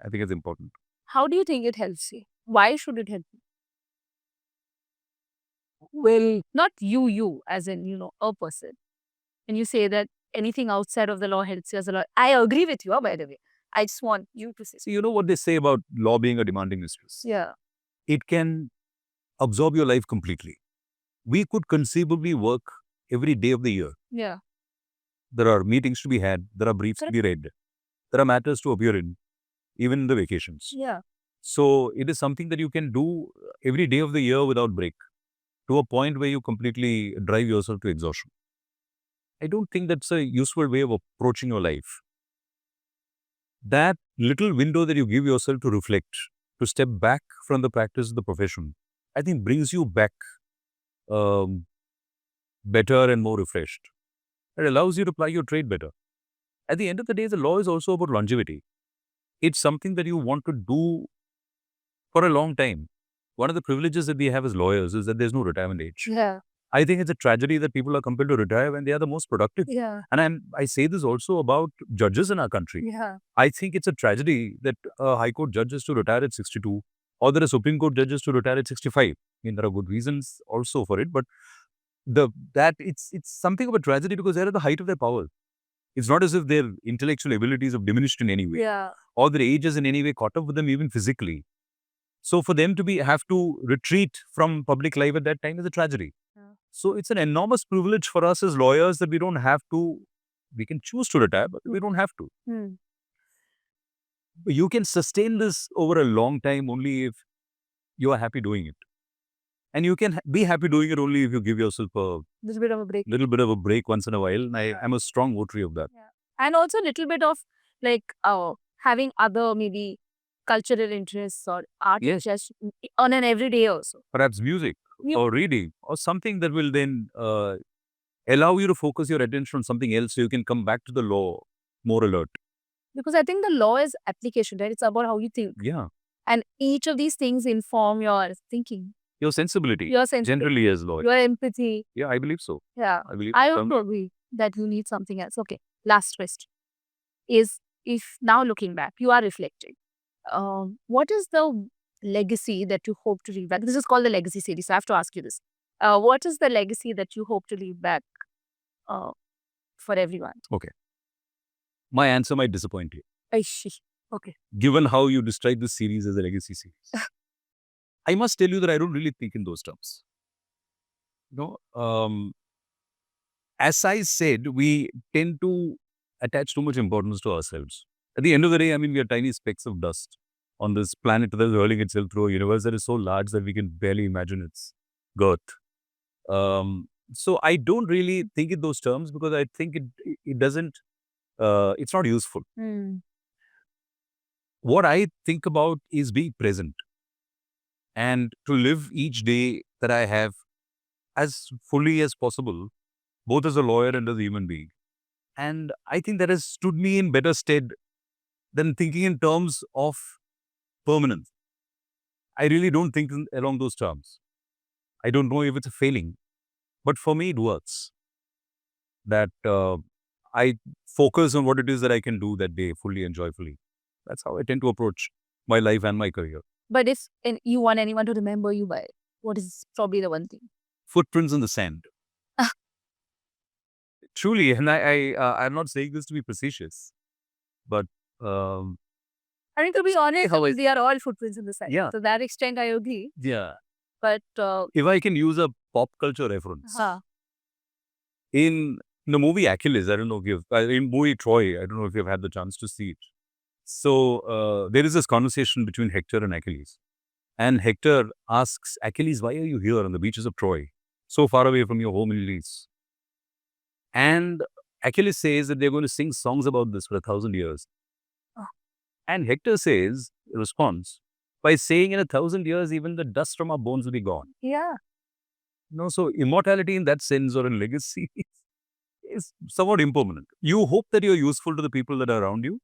I think it's important. How do you think it helps you? Why should it help you? Well, not you as in, a person. And you say that anything outside of the law helps you as a lawyer. I agree with you, by the way. I just want you to say. So you know what they say about law being a demanding mistress? Yeah. It can absorb your life completely. We could conceivably work every day of the year. Yeah. There are meetings to be had. There are briefs to be read. There are matters to appear in, even in the vacations. Yeah. So it is something that you can do every day of the year without break, to a point where you completely drive yourself to exhaustion. I don't think that's a useful way of approaching your life. That little window that you give yourself to reflect, to step back from the practice of the profession, I think brings you back better and more refreshed. It allows you to ply your trade better. At the end of the day, the law is also about longevity. It's something that you want to do for a long time. One of the privileges that we have as lawyers is that there's no retirement age. Yeah. I think it's a tragedy that people are compelled to retire when they are the most productive. Yeah. And I say this also about judges in our country. Yeah. I think it's a tragedy that a High Court judge is to retire at 62, or that a Supreme Court judge is to retire at 65. I mean, there are good reasons also for it, but it's something of a tragedy because they're at the height of their power. It's not as if their intellectual abilities have diminished in any way. Yeah. or their age has in any way caught up with them even physically. So for them to have to retreat from public life at that time is a tragedy. So it's an enormous privilege for us as lawyers that we don't have to, we can choose to retire, but we don't have to. You can sustain this over a long time only if you are happy doing it. And you can be happy doing it only if you give yourself a little bit of a break. Little bit of a break once in a while. And I'm a strong votary of that. And also a little bit of having other maybe cultural interests or art interests on an everyday also. Perhaps music or reading or something that will then allow you to focus your attention on something else so you can come back to the law more alert. Because I think the law is application, right? It's about how you think. Yeah. And each of these things inform your thinking. Your sensibility. Generally as law. Your empathy. Yeah, I believe so. Yeah. I also agree that you need something else. Okay. Last question is, if now looking back, you are reflecting. What is the legacy that you hope to leave back? This is called the legacy series. So I have to ask you this. What is the legacy that you hope to leave back for everyone? Okay. My answer might disappoint you. Okay. Given how you describe this series as a legacy series. I must tell you that I don't really think in those terms. As I said, we tend to attach too much importance to ourselves. At the end of the day, I mean, we are tiny specks of dust on this planet that is hurling itself through a universe that is so large that we can barely imagine its girth. So I don't really think in those terms because I think it doesn't, it's not useful. What I think about is being present and to live each day that I have as fully as possible, both as a lawyer and as a human being. And I think that has stood me in better stead than thinking in terms of permanence. I really don't think along those terms. I don't know if it's a failing, but for me it works. That I focus on what it is that I can do that day fully and joyfully. That's how I tend to approach my life and my career. But if you want anyone to remember you by, what is probably the one thing? Footprints in the sand. Truly, and I'm not saying this to be facetious, but I mean, to be honest, they are all footprints in the sand. Yeah. To that extent, I agree. Yeah. But if I can use a pop culture reference, in the movie Achilles, I don't know if you've, in movie Troy, I don't know if you've had the chance to see it. So there is this conversation between Hector and Achilles. And Hector asks Achilles, why are you here on the beaches of Troy, so far away from your home in Greece? And Achilles says that they're going to sing songs about this for 1,000 years. And Hector says, in response, by saying in 1,000 years, even the dust from our bones will be gone. Yeah. So immortality in that sense or in legacy is somewhat impermanent. You hope that you're useful to the people that are around you,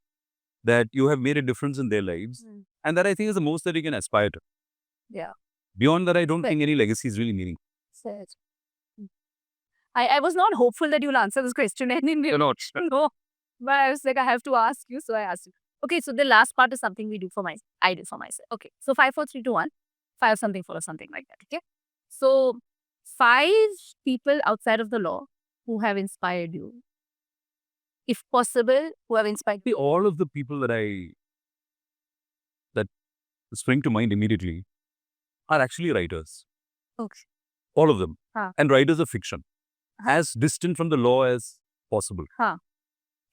that you have made a difference in their lives. And that I think is the most that you can aspire to. Yeah. Beyond that, I don't think any legacy is really meaningful. I was not hopeful that you'll answer this question anyway. You're not. No. But I was like, I have to ask you, so I asked you. Okay, so the last part is something I did for myself. Okay, so 5, 4, 3, 2, 1. 5 something, 4 or something like that. Okay. So 5 people outside of the law who have inspired you. If possible, who have inspired you. All of the people that spring to mind immediately are actually writers. Okay. All of them. And writers of fiction. As distant from the law as possible.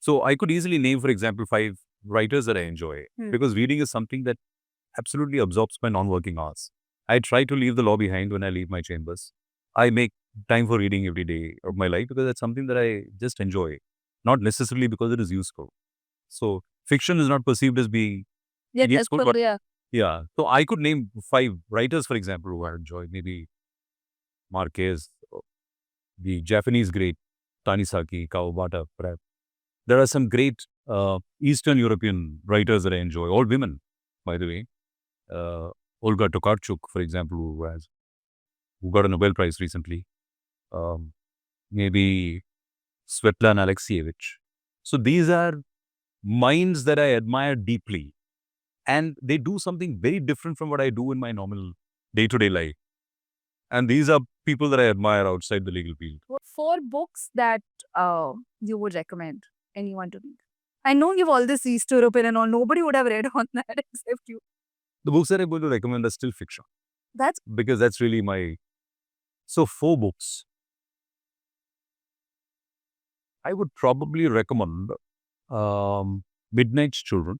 So I could easily name, for example, 5 writers that I enjoy. Because reading is something that absolutely absorbs my non-working hours. I try to leave the law behind when I leave my chambers. I make time for reading every day of my life because that's something that I just enjoy. Not necessarily because it is useful. So fiction is not perceived as being useful. Yeah. So I could name 5 writers, for example, who I enjoy. Maybe Marquez, the Japanese great Tanisaki, Kawabata, perhaps. There are some great Eastern European writers that I enjoy. All women, by the way. Olga Tokarczuk, for example, who got a Nobel Prize recently. Maybe Svetlana Alexievich. So these are minds that I admire deeply. And they do something very different from what I do in my normal day-to-day life. And these are people that I admire outside the legal field. 4 books that you would recommend anyone to read. I know you've all this East European and all. Nobody would have read on that except you. The books that I'm going to recommend are still fiction. Because that's really my... So 4 books. I would probably recommend Midnight's Children,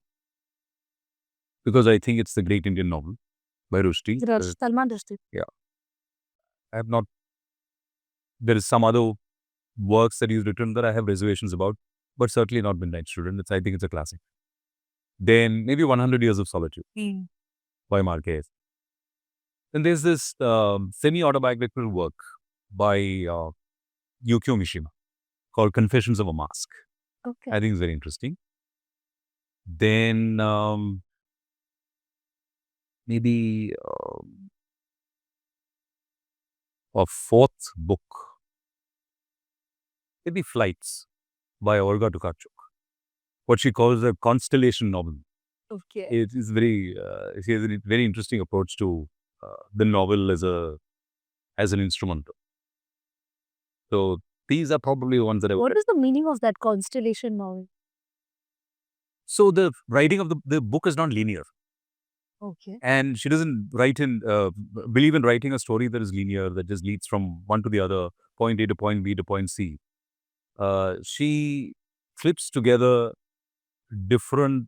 because I think it's the great Indian novel by Rushdie. Salman Rushdie. Yeah. I have not... There is some other works that he's written that I have reservations about, but certainly not Midnight's Children. I think it's a classic. Then maybe 100 Years of Solitude by Marquez. Then there's this semi-autobiographical work by Yukio Mishima called Confessions of a Mask. Okay. I think it's very interesting. Then maybe a 4th book, maybe Flights by Olga Tokarczuk. What she calls a constellation novel. Okay. It is very, she has a very interesting approach to the novel as an instrument. So these are probably the ones that I would... What is the meaning of that constellation novel? So the writing of the book is not linear. Okay. And she doesn't believe in writing a story that is linear, that just leads from one to the other, point A to point B to point C. She clips together different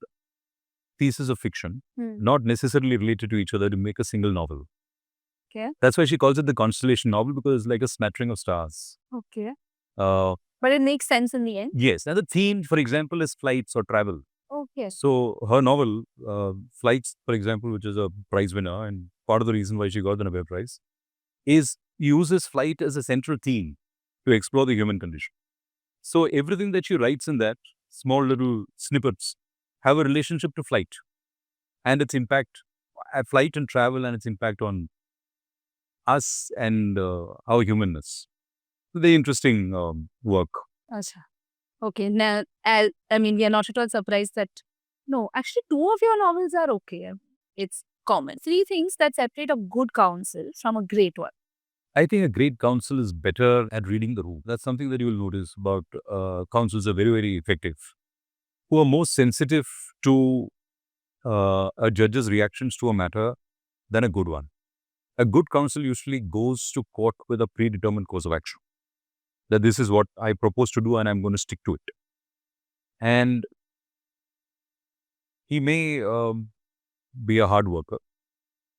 pieces of fiction, not necessarily related to each other, to make a single novel. Okay. That's why she calls it the constellation novel, because it's like a smattering of stars. Okay. But it makes sense in the end? Yes. And the theme, for example, is flights or travel. Okay. So her novel, Flights, for example, which is a prize winner, and part of the reason why she got the Nobel Prize, is uses flight as a central theme to explore the human condition. So everything that she writes in that, small little snippets, have a relationship to flight and its impact, flight and travel, and its impact on us and our humanness. Very interesting work. Achha. Okay. Now, we are not at all surprised that... No, actually 2 of your novels are okay. It's common. 3 things that separate a good counsel from a great one. I think a great counsel is better at reading the room. That's something that you will notice about counsels are very, very effective, who are more sensitive to a judge's reactions to a matter than a good one. A good counsel usually goes to court with a predetermined course of action, that this is what I propose to do and I'm going to stick to it. And he may be a hard worker,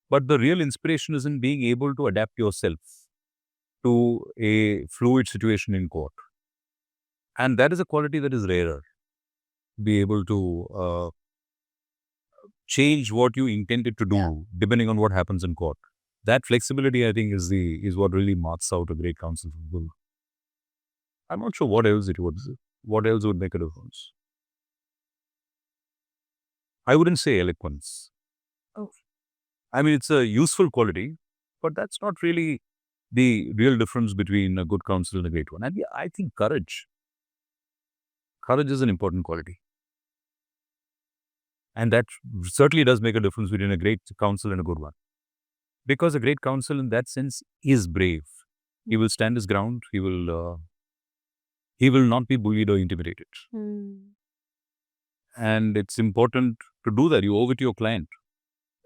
but the real inspiration is in being able to adapt yourself to a fluid situation in court. And that is a quality that is rarer. Be able to change what you intended to do depending on what happens in court. That flexibility, I think, is what really marks out a great counsel. I'm not sure what else would make a difference. I wouldn't say eloquence. Oh. I mean, it's a useful quality, but that's not really the real difference between a good counsel and a great one. And I think courage. Courage is an important quality. And that certainly does make a difference between a great counsel and a good one. Because a great counsel in that sense is brave. He will stand his ground. He will not be bullied or intimidated. And it's important to do that. You owe it to your client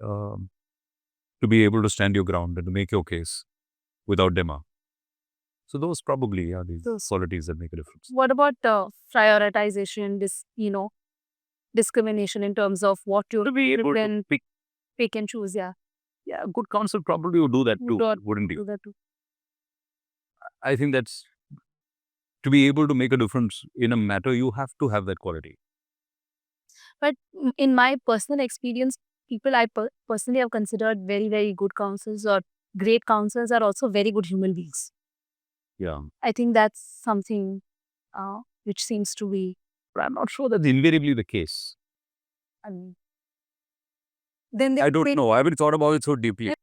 to be able to stand your ground and to make your case without dema. So those probably are the qualities that make a difference. What about prioritization, discrimination in terms of what you can pick and choose? Yeah, good counsel probably would do that too, wouldn't you? Do that too. I think that's... To be able to make a difference in a matter, you have to have that quality. But in my personal experience, people I personally have considered very, very good counsels or great counsels are also very good human beings. Yeah. I think that's something which seems to be... But I'm not sure that's invariably the case. I don't know. I haven't thought about it so deeply.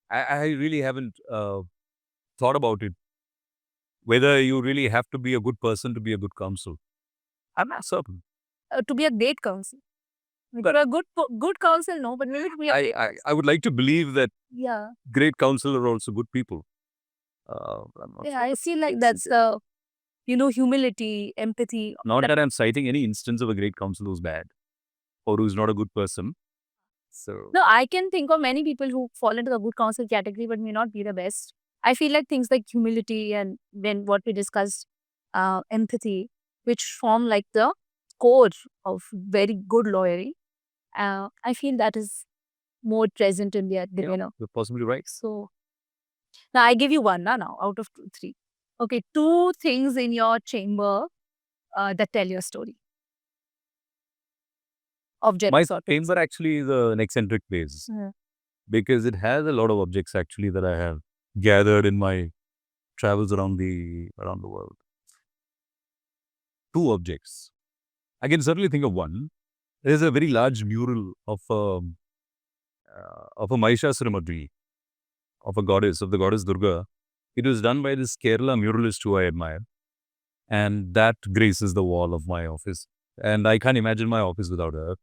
I really haven't thought about it. Whether you really have to be a good person to be a good counsel. I'm not certain. To be a great counsel. But a good counsel, no, but maybe to be I would like to believe that great counsel are also good people. I feel like that's the humility, empathy. Not that I'm citing any instance of a great counsel who's bad or who's not a good person. So No, I can think of many people who fall into the good counsel category but may not be the best. I feel like things like humility and then what we discussed, empathy, which form like the core of very good lawyering. I feel that is more present in the you're possibly right. So now I give you one now out of 3. Okay, 2 things in your chamber that tell your story of My Jeff sort. chamber actually is an eccentric place because it has a lot of objects actually that I have gathered in my travels around the world. 2 objects. I can certainly think of one. There's a very large mural of a Mahishasuramardini, of the goddess Durga. It was done by this Kerala muralist who I admire. And that graces the wall of my office. And I can't imagine my office without her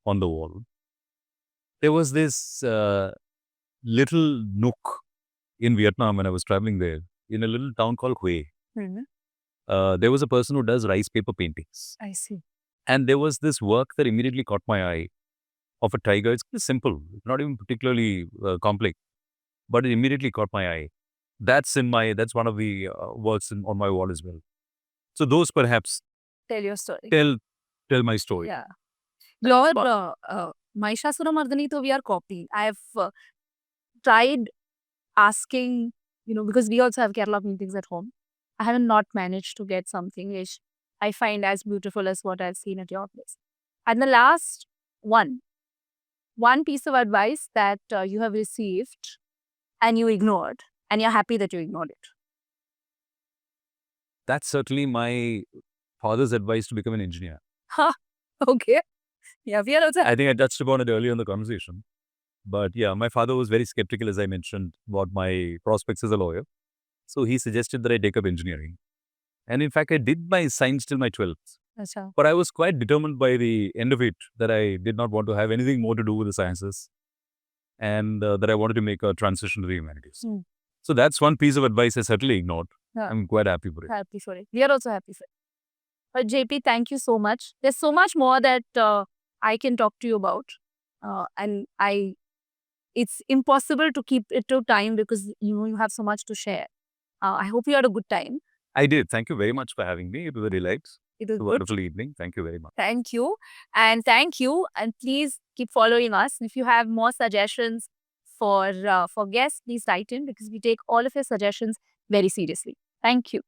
on the wall. There was this little nook in Vietnam when I was traveling there, in a little town called Hue. There was a person who does rice paper paintings. I see. And there was this work that immediately caught my eye of a tiger. It's pretty simple, not even particularly complex, but it immediately caught my eye. That's one of the works on my wall as well. So those perhaps Tell your story. Tell my story. Yeah. Your Mahishasuramardini, we are copying. I have tried asking, because we also have Kerala paintings at home. I haven't not managed to get something which I find as beautiful as what I've seen at your place. And the last one piece of advice that you have received and you ignored, and you're happy that you ignored it. That's certainly my father's advice to become an engineer. Okay. Yeah, we are also. I think I touched upon it earlier in the conversation. But yeah, my father was very skeptical, as I mentioned, about my prospects as a lawyer. So he suggested that I take up engineering. And in fact, I did my science till my 12th. Achha. But I was quite determined by the end of it that I did not want to have anything more to do with the sciences. And that I wanted to make a transition to the humanities. So that's one piece of advice I certainly ignored. Yeah. I'm quite happy for it. Happy for it. We are also happy for it. But JP, thank you so much. There's so much more that I can talk to you about. And it's impossible to keep it to time because you have so much to share. I hope you had a good time. I did. Thank you very much for having me. It was a delight. It was a wonderful evening. Thank you very much. Thank you. And thank you. And please keep following us. If you have more suggestions for guests, please write in because we take all of your suggestions very seriously. Thank you.